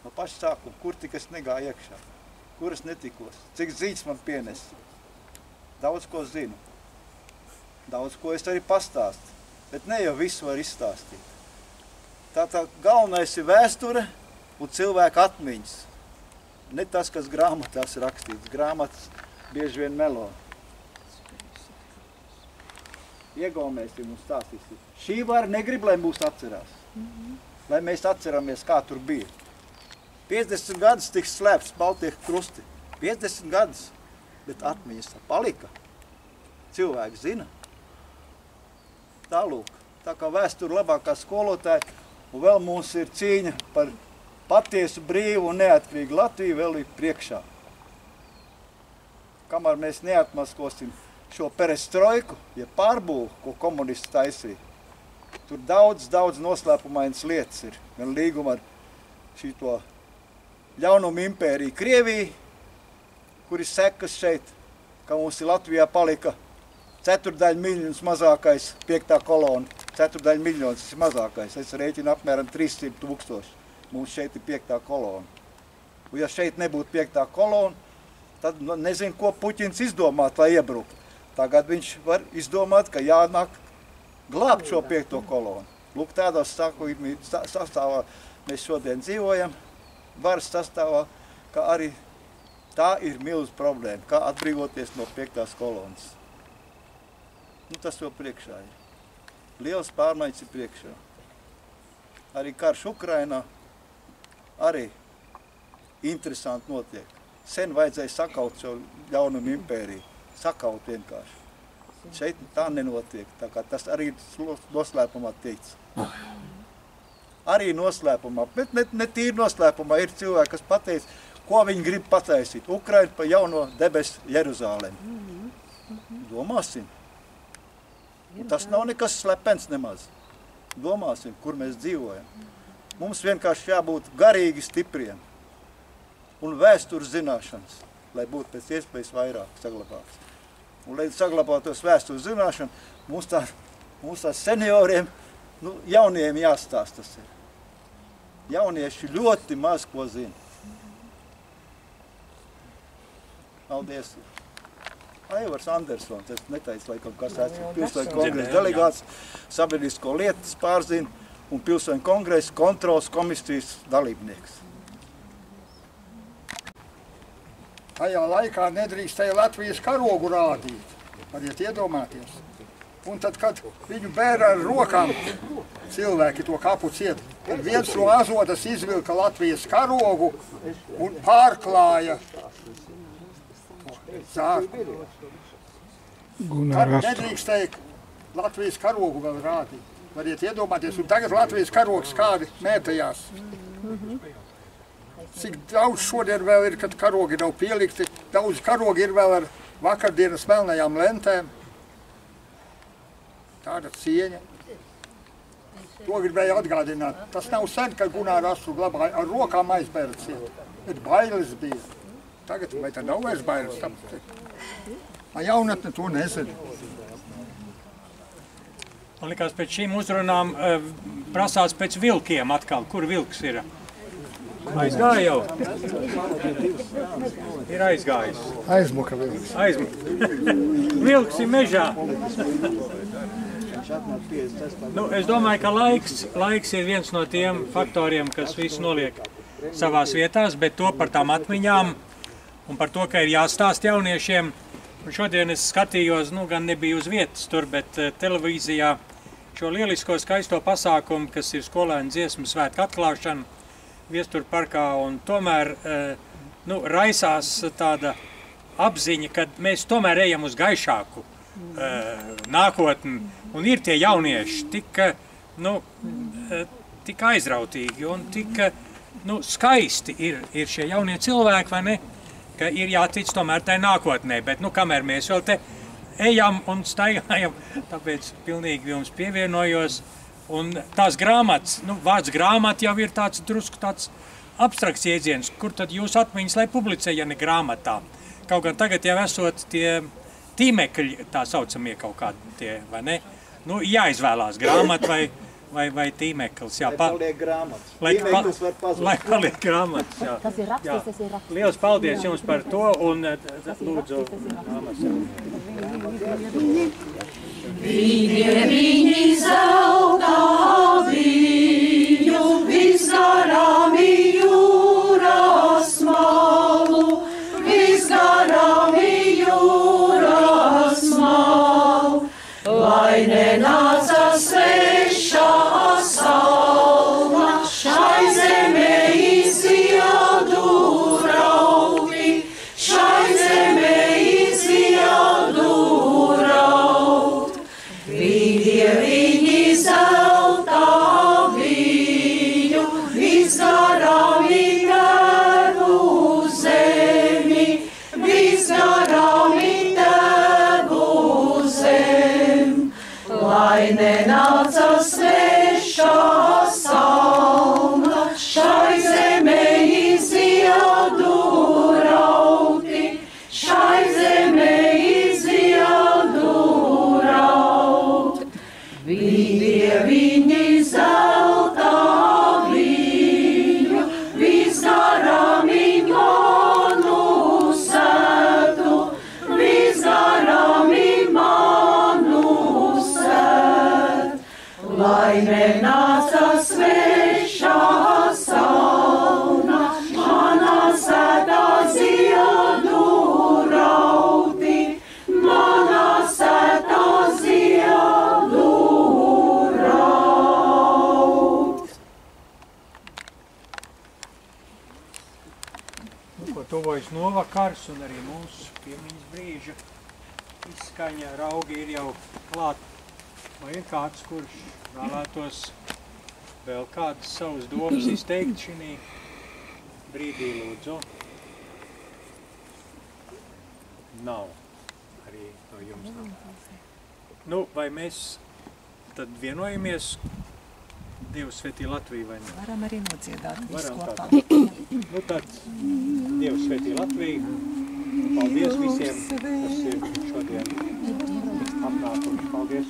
no paša sākuma, kur tik es negāju iekšā. Kur es netikos, cik ziņas man pienes. Daudz ko zinu. Daudz ko es arī pastāstu, bet ne jau visu var izstāstīt. Tā galvenais ir vēsture un cilvēka atmiņas. Ne tas, kas grāmatās rakstīts. Grāmatas bieži vien melo. Iegaumēsim un stāstīsim. Šī vara negrib, lai mūs atcerās. Lai mēs atceramies, kā tur bija. 50 gadus tiks slēpts Baltie krusti. 50 gadus, bet atmiņas palika. Cilvēki zina. Tālūk, tā kā vēsture labākā skolotāja, un vēl mums ir cīņa par patiesu, brīvu un neatkarīgu Latviju vēl ir priekšā. Kamēr mēs neatmaskosim šo perestroiku, ja pārbūvu, ko komunisti taisīja, tur daudz noslēpumainas lietas ir. Gan līguma ar šito ļaunumu impēriju Krieviju, kur ir sekas šeit, ka mums Latvijā palika 1/4 miljons mazākais 5. kolona. 1/4 miljons ir mazākais. Es rēķinu apmēram 300 000. Mums šeit ir 5. kolona. Un ja šeit nebūtu 5. kolona, tad nezinu, ko Puķins izdomāt, lai iebruktu. Tagad viņš var izdomāt, ka jānāk glābt šo 5. kolonu. Lūk, tādā sastāvā mēs šodien dzīvojam. Varas sastāvā, ka arī tā ir milz problēma, kā atbrīvoties no 5. kolonas. Nu, tas vēl priekšā ir. Liels pārmaiņas ir priekšā. Arī karš Ukrainā arī interesanti notiek. Sen vajadzēja sakaut šo ļaunumu impēriju. Sakaut vienkārši. Šeit tā nenotiek, tā kā tas arī noslēpumā teikts. Arī noslēpumā, bet ne tīri noslēpumā ir cilvēki, kas pateica, ko viņi grib pataisīt. Ukraina pa jauno debesu Jeruzālemi. Domāsim. Un tas nav nekas slepens nemaz. Domāsim, kur mēs dzīvojam. Mums vienkārši jābūt garīgi stipriem un vēstures zināšanas, lai būtu pēc iespējas vairāk saglabāts. Un, lai saglabātos vēstures zināšana, mums tās senioriem, jauniem jāstāst tas ir. Jaunieši ļoti maz ko zina. Paldies. Aivars Andersons, es neteicu, laikam, kas esmu pilsoņu kongresa delegāts, sabiedrisko lietas pārzina un pilsoņu kongresa kontrols komisijas dalībnieks. Tajā laikā nedrīkstēja Latvijas karogu rādīt, variet iedomāties. Un tad, kad viņu bēra ar rokām, cilvēki to kapu ciet, tad viens no azotas izvilka Latvijas karogu un pārklāja zārku. Tad nedrīkstēja Latvijas karogu vēl rādīt. Variet iedomāties, un tagad Latvijas karogs kādi mētajās. Cik daudz šodien vēl ir, kad karogi nav pielikti, daudz karogi ir vēl ar vakardienas melnajām lentēm. Tāda cieņa. To gribēju atgādināt. Tas nav sen, kad Gunāra Astru glabāja, ar rokām aizbēra ciet. Bet bailes bija. Tagad vai tā nav vairs bailes? Jaunatne to nezina. Man likās, pēc šīm uzrunām prasās pēc vilkiem atkal. Kur vilks ir? Aizgāja jau? Ir aizgājis. Aizmuka vilks. Vilks ir mežā. Nu, es domāju, ka laiks ir viens no tiem faktoriem, kas visu noliek savās vietās, bet to par tām atmiņām un par to, ka ir jāstāst jauniešiem. Un šodien es skatījos, gan nebija uz vietas tur, bet televīzijā šo lielisko skaisto pasākumu, kas ir skolēnu dziesmu svētku atklāšana Viesturparkā, un tomēr raisās tāda apziņa, ka mēs tomēr ejam uz gaišāku nākotni, un ir tie jaunieši tik aizrautīgi un tik skaisti ir šie jaunie cilvēki, vai ne, ka ir jātic tomēr tai nākotnē, bet kamēr mēs vēl te ejam un staigājam, tāpēc pilnīgi jums pievienojos. Un tās grāmatas, vārds grāmata jau ir tāds drusku tāds abstrakts jēdziens, kur tad jūs atmiņas, lai publicē, ja ne grāmatā. Kaut gan tagad jau esot tie tīmekļi, tā saucamie kaut kādi tie, vai ne? Jāizvēlās grāmata vai tīmeklis. Lai paliek grāmatas. Lai paliek grāmatas, jā. Tas ir rakstīs, tas ir rakstīs. Liels paldies jums par to un lūdzu grāmatas. Viņi zelta viņu visgarām jūras malu, visgarām jūras malu, lai nenāca svešā saula, šai zemē izjādu raugi, šai zemē izjādu raugi. Viņi zelta viņu, visgarām tevu zemi, visgarām tevu zemi, lai nenāca svešā saula, šai zemē izjādu raugi, šai zemē izjādu raugi. Viņi zelta viņu, visgarām manu sēdu, visgarām manu sēdu, lai nenāca svešā sauna, manā sēdā ziedu rauti, manā sēdā ziedu. Tuvojas novakars un arī mūsu piemiņas brīža izskaņa raugi ir jau klāt. Vai ir kāds, kurš vēlētos vēl kādas savas domas izteikt šī brīdī, lūdzu? Nav. Arī no jums nav. Vai mēs tad vienojamies Dievs svētī Latviju, vai ne? Varam arī nodziedāt visu kopā. Tad Dievs svētī Latviju. Paldies visiem, kas ir šodien apnākuši. Paldies.